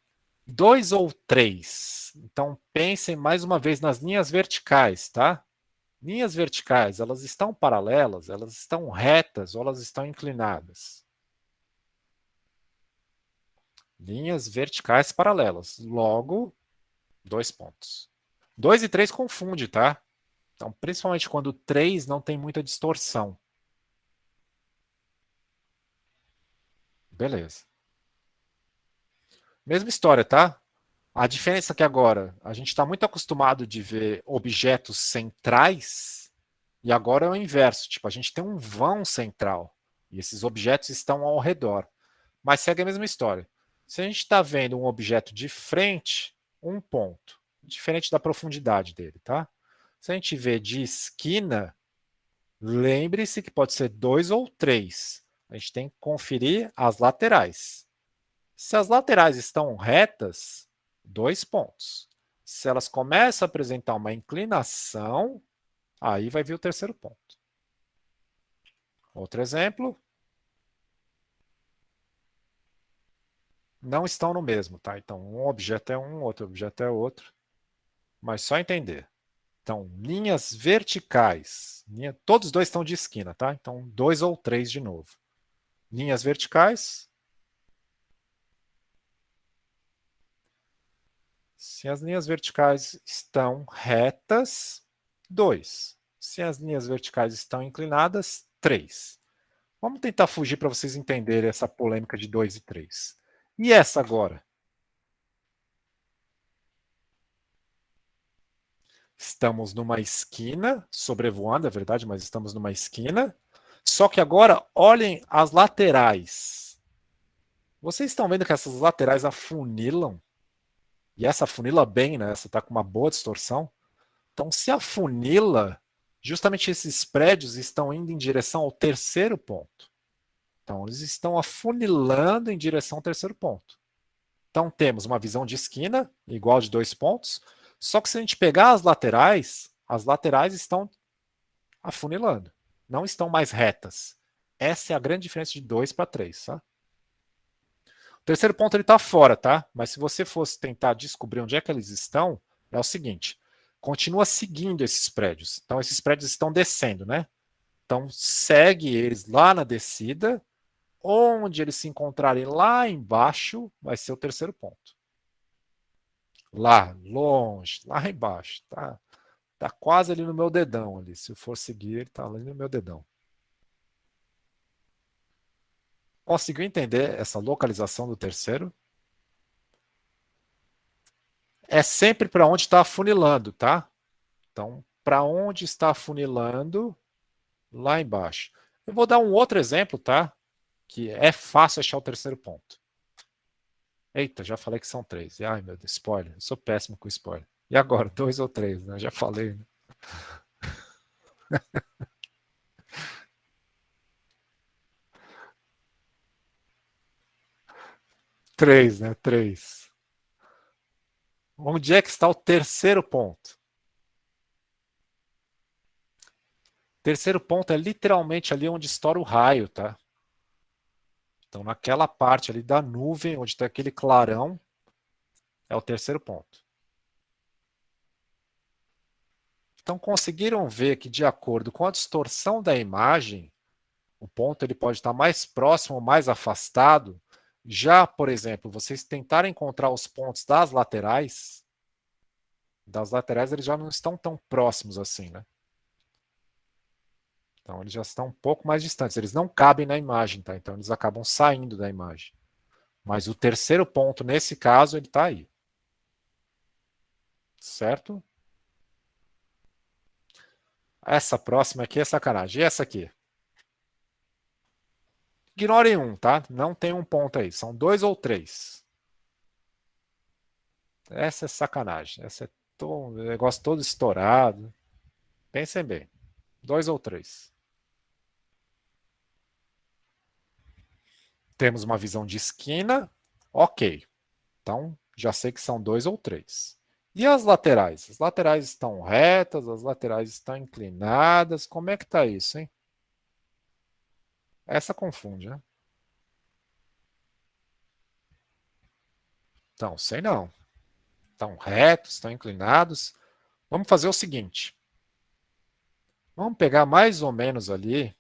2 ou 3. Então pensem mais uma vez nas linhas verticais, tá? Linhas verticais, elas estão paralelas, elas estão retas ou elas estão inclinadas? Linhas verticais paralelas. Logo, dois pontos. 2 e 3 confunde, tá? Então, principalmente quando 3 não tem muita distorção. Beleza. Mesma história, tá? A diferença é que agora a gente está muito acostumado de ver objetos centrais e agora é o inverso. Tipo, a gente tem um vão central e esses objetos estão ao redor. Mas segue a mesma história. Se a gente está vendo um objeto de frente, um ponto, diferente da profundidade dele, tá? Se a gente vê de esquina, lembre-se que pode ser dois ou três. A gente tem que conferir as laterais. Se as laterais estão retas, dois pontos. Se elas começam a apresentar uma inclinação, aí vai vir o terceiro ponto. Outro exemplo. não estão no mesmo, tá? Então, um objeto é um, outro objeto é outro. Mas só entender. Então, linhas verticais. Todos dois estão de esquina, tá? Então, 2 ou 3 de novo. Linhas verticais. Se as linhas verticais estão retas, 2. Se as linhas verticais estão inclinadas, 3. Vamos tentar fugir para vocês entenderem essa polêmica de 2 e 3. E essa agora? Estamos numa esquina, sobrevoando, é verdade, mas estamos numa esquina. Só que agora, olhem as laterais. Vocês estão vendo que essas laterais afunilam? E essa afunila bem, né? Essa está com uma boa distorção. Então, se afunila, justamente esses prédios estão indo em direção ao terceiro ponto. Então, eles estão afunilando em direção ao terceiro ponto. Então, temos uma visão de esquina, igual de 2 pontos, só que se a gente pegar as laterais estão afunilando, não estão mais retas. Essa é a grande diferença de 2 para 3. Tá? O terceiro ponto está fora, tá? Mas se você fosse tentar descobrir onde é que eles estão, é o seguinte, continua seguindo esses prédios. Então, esses prédios estão descendo, né? Então, segue eles lá na descida, onde eles se encontrarem lá embaixo, vai ser o terceiro ponto. Lá, longe, lá embaixo. Tá quase ali no meu dedão ali. Se eu for seguir, ele tá ali no meu dedão. Conseguiu entender essa localização do terceiro? É sempre para onde está afunilando, tá? Então, para onde está afunilando? Lá embaixo. Eu vou dar um outro exemplo, tá? Que é fácil achar o terceiro ponto. Eita, já falei que são 3. Ai, meu Deus, spoiler. Eu sou péssimo com spoiler. E agora, 2 ou 3, né? Já falei. Né? 3, né? 3. Onde é que está o terceiro ponto? Terceiro ponto é literalmente ali onde estoura o raio, tá? Então, naquela parte ali da nuvem, onde está aquele clarão, é o terceiro ponto. Então, conseguiram ver que, de acordo com a distorção da imagem, o ponto ele pode estar mais próximo ou mais afastado. Já, por exemplo, vocês tentarem encontrar os pontos das laterais eles já não estão tão próximos assim, né? Então, eles já estão um pouco mais distantes. Eles não cabem na imagem, tá? Então, eles acabam saindo da imagem. Mas o terceiro ponto, nesse caso, ele está aí. Certo? Essa próxima aqui é sacanagem. E essa aqui? Ignorem um, tá? Não tem um ponto aí. São 2 ou 3. Essa é sacanagem. Essa é um negócio todo estourado. Pensem bem. 2 ou 3. Temos uma visão de esquina. Ok. Então, já sei que são 2 ou 3. E as laterais? As laterais estão retas, as laterais estão inclinadas. Como é que está isso, hein? Essa confunde, né? Então, sei não. Estão retos, estão inclinados. Vamos fazer o seguinte. Vamos pegar mais ou menos ali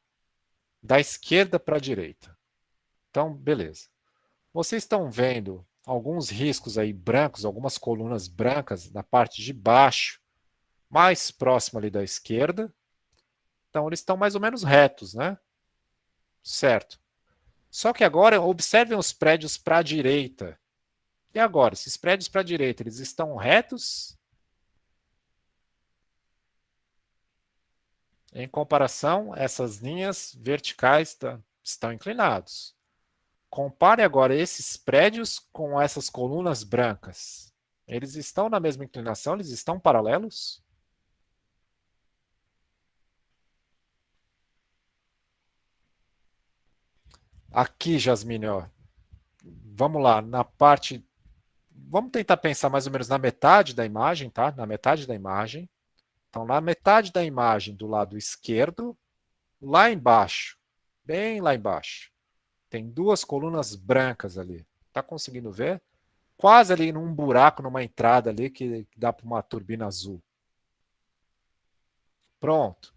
da esquerda para a direita. Então, beleza. Vocês estão vendo alguns riscos aí brancos, algumas colunas brancas na parte de baixo, mais próximo ali da esquerda. Então, eles estão mais ou menos retos, né? Certo. Só que agora, observem os prédios para a direita. E agora, esses prédios para a direita, eles estão retos? Em comparação, essas linhas verticais estão inclinados. Compare agora esses prédios com essas colunas brancas. Eles estão na mesma inclinação? Eles estão paralelos? Aqui, Jasmine, ó, vamos lá, na parte. Vamos tentar pensar mais ou menos na metade da imagem, tá? Na metade da imagem. Então, na metade da imagem do lado esquerdo, lá embaixo, bem lá embaixo, tem 2 colunas brancas ali. Tá conseguindo ver? Quase ali num buraco, numa entrada ali que dá para uma turbina azul. Pronto.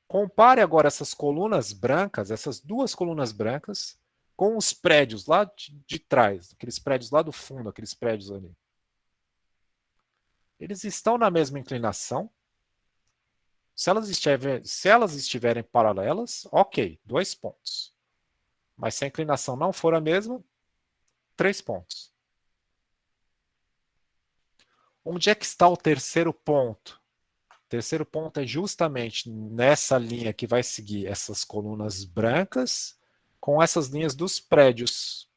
Compare agora essas colunas brancas, essas duas colunas brancas, com os prédios lá de trás, aqueles prédios lá do fundo, aqueles prédios ali. Eles estão na mesma inclinação. Se elas estiverem paralelas, ok, 2 pontos. Mas se a inclinação não for a mesma, 3 pontos. Onde é que está o terceiro ponto? O terceiro ponto é justamente nessa linha que vai seguir essas colunas brancas com essas linhas dos prédios.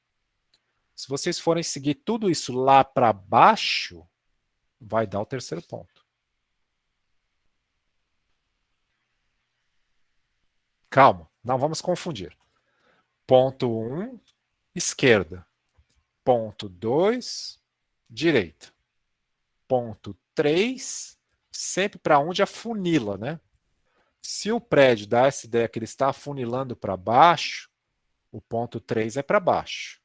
Se vocês forem seguir tudo isso lá para baixo, vai dar o terceiro ponto. Calma, não vamos confundir. Ponto 1, esquerda. Ponto 2, direita. Ponto 3, sempre para onde afunila, né? Se o prédio dá essa ideia que ele está afunilando para baixo, o ponto 3 é para baixo.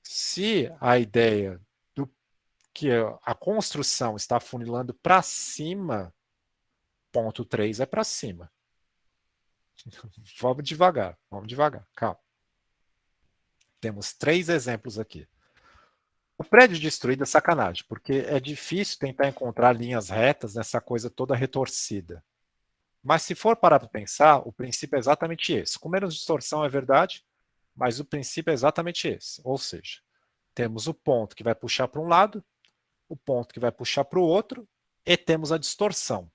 Se a ideia do que a construção está afunilando para cima, ponto 3 é para cima. Vamos devagar, calma. Temos 3 exemplos aqui. O prédio destruído é sacanagem, porque é difícil tentar encontrar linhas retas nessa coisa toda retorcida. Mas se for parar para pensar, o princípio é exatamente esse. Com menos distorção é verdade, mas o princípio é exatamente esse. Ou seja, temos o ponto que vai puxar para um lado, o ponto que vai puxar para o outro, e temos a distorção.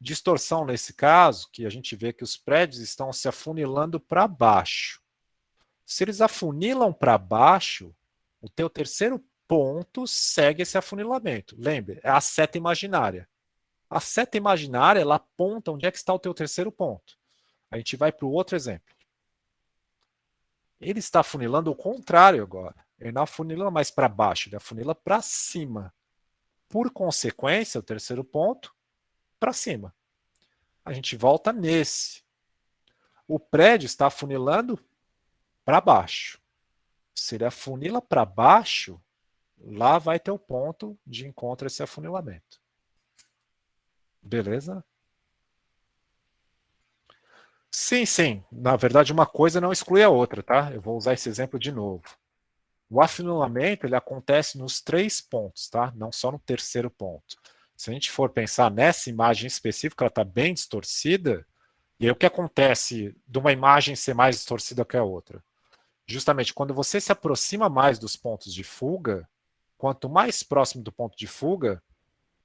Distorção, nesse caso, que a gente vê que os prédios estão se afunilando para baixo. Se eles afunilam para baixo, o teu terceiro ponto segue esse afunilamento. Lembre, é a seta imaginária. A seta imaginária, ela aponta onde é que está o teu terceiro ponto. A gente vai para o outro exemplo. Ele está afunilando o contrário agora. Ele não afunila mais para baixo, ele afunila para cima. Por consequência, o terceiro ponto, para cima. A gente volta nesse. O prédio está afunilando para baixo. Se ele afunila para baixo, lá vai ter o ponto de encontro a esse afunilamento. Beleza? Sim, sim. Na verdade, uma coisa não exclui a outra, tá? Eu vou usar esse exemplo de novo. O afunilamento ele acontece nos 3 pontos, tá? Não só no terceiro ponto. Se a gente for pensar nessa imagem específica, ela está bem distorcida. E aí o que acontece de uma imagem ser mais distorcida que a outra? Justamente quando você se aproxima mais dos pontos de fuga, quanto mais próximo do ponto de fuga,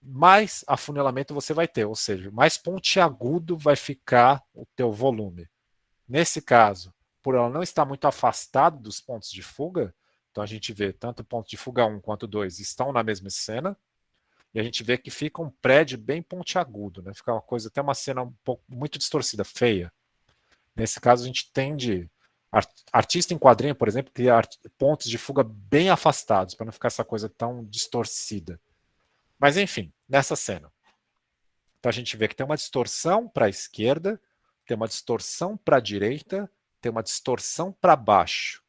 mais afunilamento você vai ter, ou seja, mais pontiagudo vai ficar o teu volume. Nesse caso, por ela não estar muito afastada dos pontos de fuga, então a gente vê tanto o ponto de fuga 1 quanto 2 estão na mesma cena, e a gente vê que fica um prédio bem pontiagudo, né? Fica uma coisa, até uma cena um pouco muito distorcida, feia. Nesse caso, a gente tende. Artista em quadrinho, por exemplo, cria pontos de fuga bem afastados, para não ficar essa coisa tão distorcida. Mas enfim, nessa cena. Então a gente vê que tem uma distorção para a esquerda, tem uma distorção para a direita, tem uma distorção para baixo.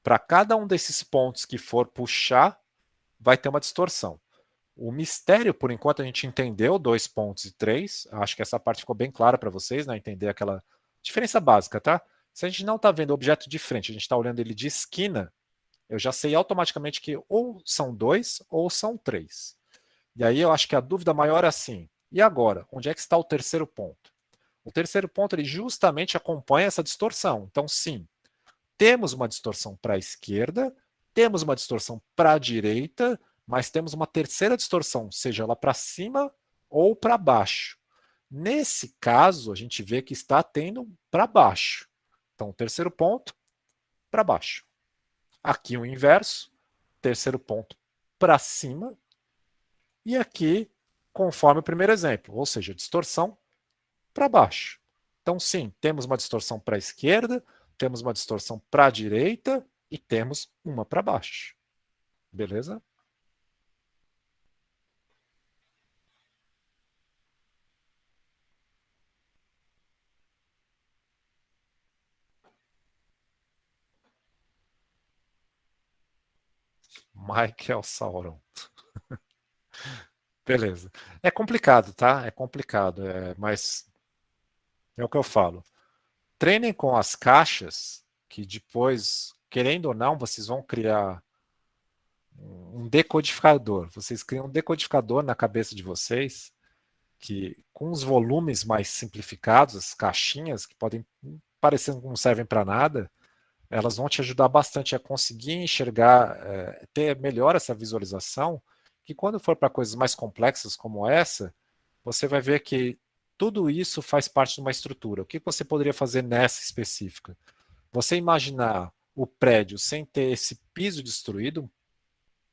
Para cada um desses pontos que for puxar, vai ter uma distorção. O mistério, por enquanto, a gente entendeu 2 pontos e 3. Acho que essa parte ficou bem clara para vocês, né? Entender aquela diferença básica, tá? Se a gente não está vendo o objeto de frente, a gente está olhando ele de esquina, eu já sei automaticamente que ou são 2 ou são 3. E aí eu acho que a dúvida maior é assim, e agora? Onde é que está o terceiro ponto? O terceiro ponto ele justamente acompanha essa distorção. Então, sim, temos uma distorção para a esquerda, temos uma distorção para a direita, mas temos uma terceira distorção, seja ela para cima ou para baixo. Nesse caso, a gente vê que está tendo para baixo. Então, o terceiro ponto, para baixo. Aqui o inverso, terceiro ponto para cima. E aqui, conforme o primeiro exemplo, ou seja, distorção para baixo. Então, sim, temos uma distorção para a esquerda, temos uma distorção para a direita e temos uma para baixo. Beleza? Michael Sauron. Beleza. É complicado, tá? É complicado, mas é o que eu falo. Treinem com as caixas, que depois, querendo ou não, vocês vão criar um decodificador. Vocês criam um decodificador na cabeça de vocês, que com os volumes mais simplificados, as caixinhas, que podem parecer que não servem para nada, elas vão te ajudar bastante a conseguir enxergar, ter melhor essa visualização, que quando for para coisas mais complexas como essa, você vai ver que tudo isso faz parte de uma estrutura. O que você poderia fazer nessa específica? Você imaginar o prédio sem ter esse piso destruído,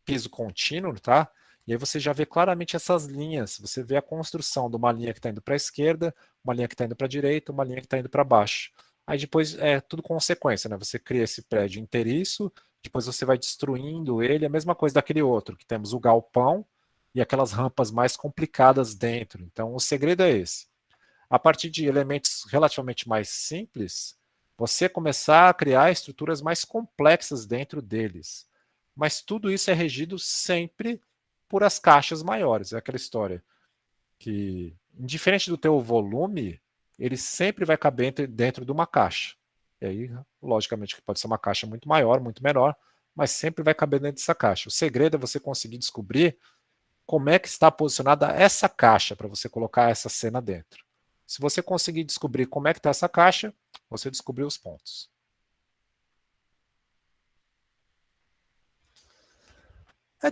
piso contínuo, tá? E aí você já vê claramente essas linhas. Você vê a construção de uma linha que está indo para a esquerda, uma linha que está indo para a direita, uma linha que está indo para baixo. Aí depois é tudo consequência, né? Você cria esse prédio inteiriço, depois você vai destruindo ele, a mesma coisa daquele outro, que temos o galpão e aquelas rampas mais complicadas dentro. Então o segredo é esse. A partir de elementos relativamente mais simples, você começar a criar estruturas mais complexas dentro deles. Mas tudo isso é regido sempre por as caixas maiores. É aquela história que, indiferente do teu volume, ele sempre vai caber dentro de uma caixa. E aí, logicamente, que pode ser uma caixa muito maior, muito menor, mas sempre vai caber dentro dessa caixa. O segredo é você conseguir descobrir como é que está posicionada essa caixa para você colocar essa cena dentro. Se você conseguir descobrir como é que está essa caixa, você descobriu os pontos.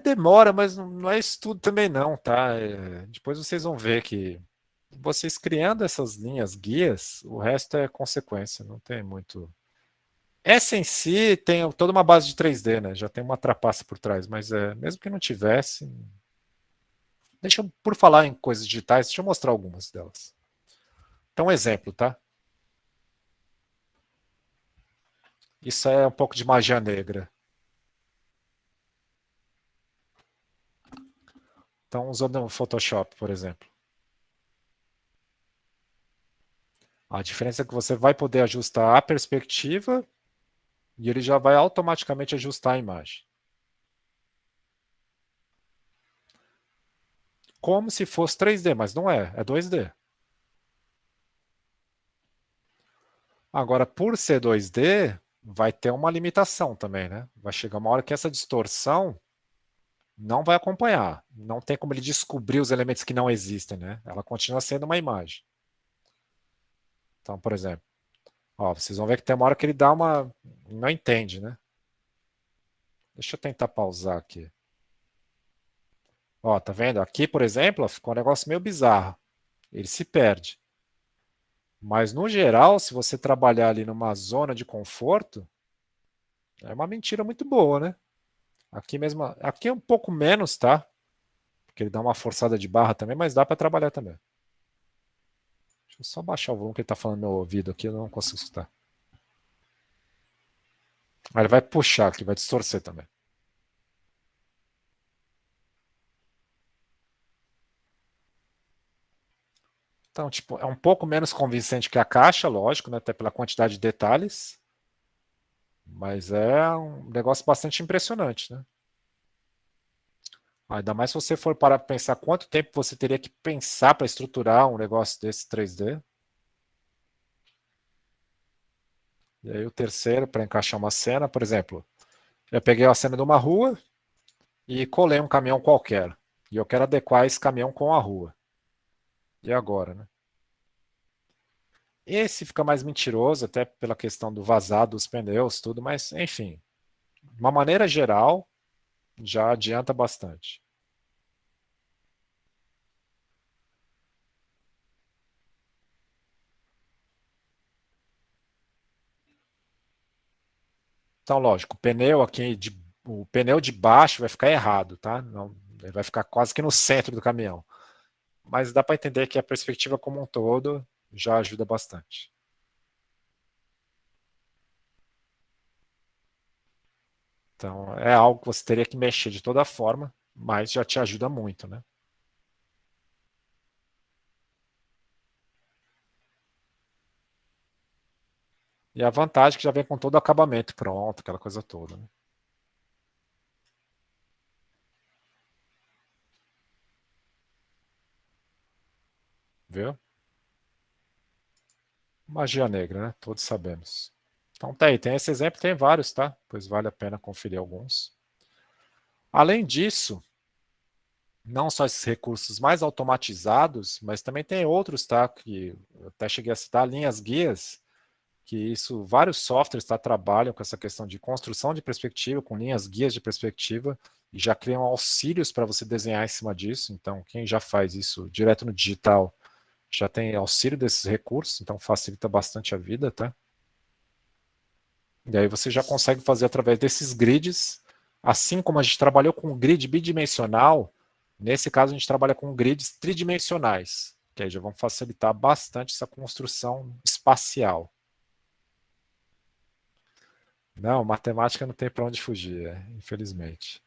Demora, mas não é isso tudo também não, tá? Depois vocês vão ver que vocês criando essas linhas guias, o resto é consequência, não tem muito. Essa em si tem toda uma base de 3D, né? Já tem uma trapaça por trás, mas mesmo que não tivesse. Deixa eu, por falar em coisas digitais, deixa eu mostrar algumas delas. Então, um exemplo, tá? Isso é um pouco de magia negra. Então, usando o Photoshop, por exemplo. A diferença é que você vai poder ajustar a perspectiva e ele já vai automaticamente ajustar a imagem. Como se fosse 3D, mas não é, é 2D. Agora, por ser 2D, vai ter uma limitação também, né? Vai chegar uma hora que essa distorção não vai acompanhar. Não tem como ele descobrir os elementos que não existem, né? Ela continua sendo uma imagem. Então, por exemplo, ó, vocês vão ver que tem uma hora que ele dá uma. Não entende, né? Deixa eu tentar pausar aqui. Ó, tá vendo? Aqui, por exemplo, ó, ficou um negócio meio bizarro. Ele se perde. Mas, no geral, se você trabalhar ali numa zona de conforto, é uma mentira muito boa, né? Aqui mesmo, aqui é um pouco menos, tá? Porque ele dá uma forçada de barra também, mas dá para trabalhar também. Deixa eu só baixar o volume que ele tá falando no meu ouvido aqui, eu não consigo escutar. Aí ele vai puxar aqui, vai distorcer também. Então, tipo, é um pouco menos convincente que a caixa, lógico, né? Até pela quantidade de detalhes. Mas é um negócio bastante impressionante, né? Ainda mais se você for para pensar quanto tempo você teria que pensar para estruturar um negócio desse 3D. E aí o terceiro, para encaixar uma cena, por exemplo, eu peguei a cena de uma rua e colei um caminhão qualquer. E eu quero adequar esse caminhão com a rua. E agora, né? Esse fica mais mentiroso, até pela questão do vazado dos pneus, tudo, mas enfim, de uma maneira geral, já adianta bastante. Então, lógico, o pneu de baixo vai ficar errado, tá? Não, ele vai ficar quase que no centro do caminhão. Mas dá para entender que a perspectiva como um todo já ajuda bastante. Então, é algo que você teria que mexer de toda forma, mas já te ajuda muito, né? E a vantagem é que já vem com todo o acabamento pronto, aquela coisa toda, né? viu? Magia negra, né? Todos sabemos. Então tá aí, tem esse exemplo, tem vários, tá? Pois vale a pena conferir alguns. Além disso, não só esses recursos mais automatizados, mas também tem outros, tá? Que eu até cheguei a citar, linhas guias, que isso, vários softwares tá, trabalham com essa questão de construção de perspectiva, com linhas guias de perspectiva, e já criam auxílios para você desenhar em cima disso. Então, quem já faz isso direto no digital já tem auxílio desses recursos, então facilita bastante a vida, tá? E aí você já consegue fazer através desses grids, assim como a gente trabalhou com grid bidimensional, nesse caso a gente trabalha com grids tridimensionais, que aí já vão facilitar bastante essa construção espacial. Não, matemática não tem para onde fugir, infelizmente.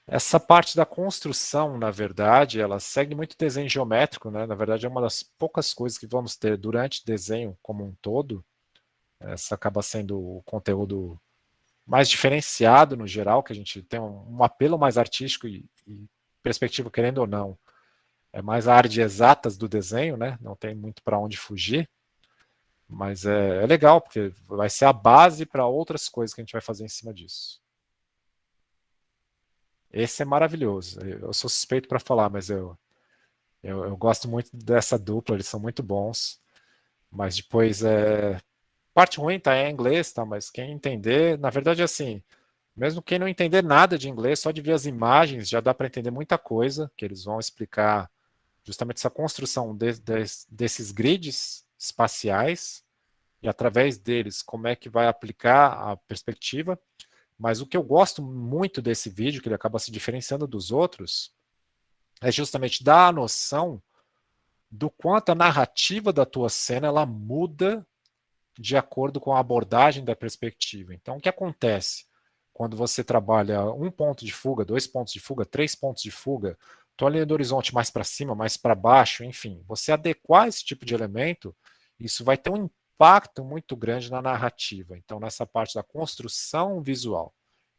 Essa parte da construção, na verdade, ela segue muito desenho geométrico, né? Na verdade, é uma das poucas coisas que vamos ter durante o desenho como um todo. Essa acaba sendo o conteúdo mais diferenciado no geral, que a gente tem um apelo mais artístico e perspectiva, querendo ou não, é mais a área de exatas do desenho, né? Não tem muito para onde fugir, mas é legal, porque vai ser a base para outras coisas que a gente vai fazer em cima disso. Esse é maravilhoso. Eu sou suspeito para falar, mas eu gosto muito dessa dupla, eles são muito bons. Mas depois parte ruim tá em inglês, tá? Mas quem entender, na verdade, assim, mesmo quem não entender nada de inglês, só de ver as imagens já dá para entender muita coisa, que eles vão explicar justamente essa construção desses grids espaciais e através deles como é que vai aplicar a perspectiva. Mas o que eu gosto muito desse vídeo, que ele acaba se diferenciando dos outros, é justamente dar a noção do quanto a narrativa da tua cena ela muda de acordo com a abordagem da perspectiva. Então, o que acontece quando você trabalha um ponto de fuga, 2 pontos de fuga, 3 pontos de fuga, tua linha do horizonte mais para cima, mais para baixo, enfim, você adequar esse tipo de elemento, isso vai ter um impacto muito grande na narrativa. Então, nessa parte da construção visual,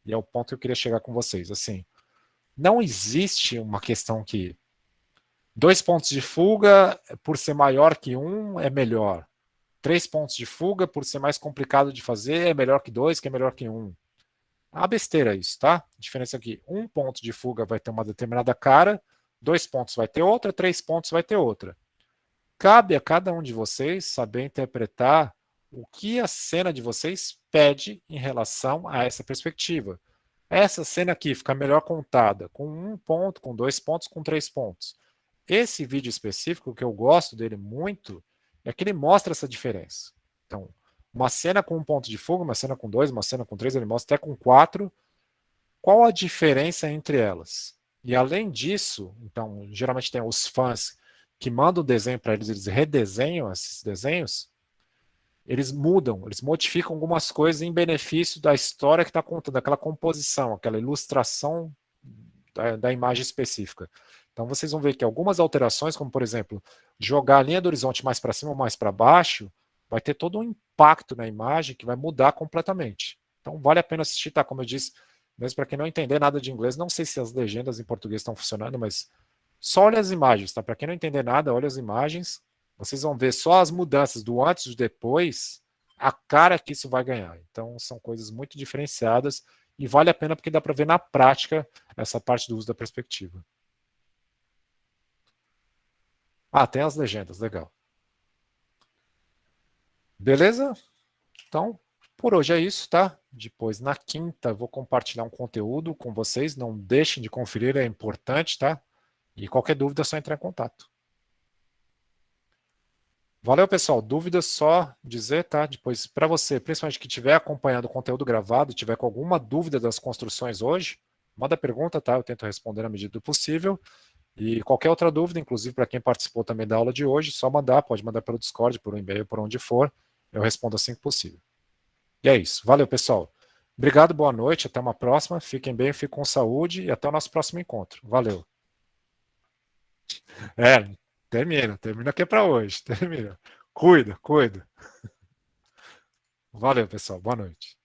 e é o ponto que eu queria chegar com vocês, assim, não existe uma questão que 2 pontos de fuga, por ser maior que um, é melhor. 3 pontos de fuga, por ser mais complicado de fazer, é melhor que 2, que é melhor que 1. É uma besteira isso, tá? A diferença é que 1 ponto de fuga vai ter uma determinada cara, 2 pontos vai ter outra, 3 pontos vai ter outra. Cabe a cada um de vocês saber interpretar o que a cena de vocês pede em relação a essa perspectiva. Essa cena aqui fica melhor contada com 1 ponto, com 2 pontos, com 3 pontos. Esse vídeo específico, que eu gosto dele muito, é que ele mostra essa diferença. Então, uma cena com 1 ponto de fuga, uma cena com 2, uma cena com 3, ele mostra até com 4. Qual a diferença entre elas? E além disso, então, geralmente tem os fãs que mandam o desenho para eles, eles redesenham esses desenhos, eles mudam, eles modificam algumas coisas em benefício da história que está contando, aquela composição, aquela ilustração da imagem específica. Então vocês vão ver que algumas alterações, como por exemplo, jogar a linha do horizonte mais para cima ou mais para baixo, vai ter todo um impacto na imagem que vai mudar completamente. Então vale a pena assistir, tá? Como eu disse, mesmo para quem não entender nada de inglês, não sei se as legendas em português estão funcionando, mas só olha as imagens, tá? Para quem não entender nada, olha as imagens, vocês vão ver só as mudanças do antes e do depois, a cara que isso vai ganhar. Então são coisas muito diferenciadas e vale a pena porque dá para ver na prática essa parte do uso da perspectiva. Ah, tem as legendas, legal. Beleza? Então, por hoje é isso, tá? Depois, na quinta, vou compartilhar um conteúdo com vocês. Não deixem de conferir, é importante, tá? E qualquer dúvida é só entrar em contato. Valeu, pessoal. Dúvidas só dizer, tá? Depois, para você, principalmente que estiver acompanhando o conteúdo gravado, tiver com alguma dúvida das construções hoje, manda pergunta, tá? Eu tento responder na medida do possível. E qualquer outra dúvida, inclusive para quem participou também da aula de hoje, só mandar, pode mandar pelo Discord, por um e-mail, por onde for. Eu respondo assim que possível. E é isso. Valeu, pessoal. Obrigado, boa noite, até uma próxima. Fiquem bem, fiquem com saúde e até o nosso próximo encontro. Valeu. Termina aqui para hoje. Termina. Cuida. Valeu, pessoal. Boa noite.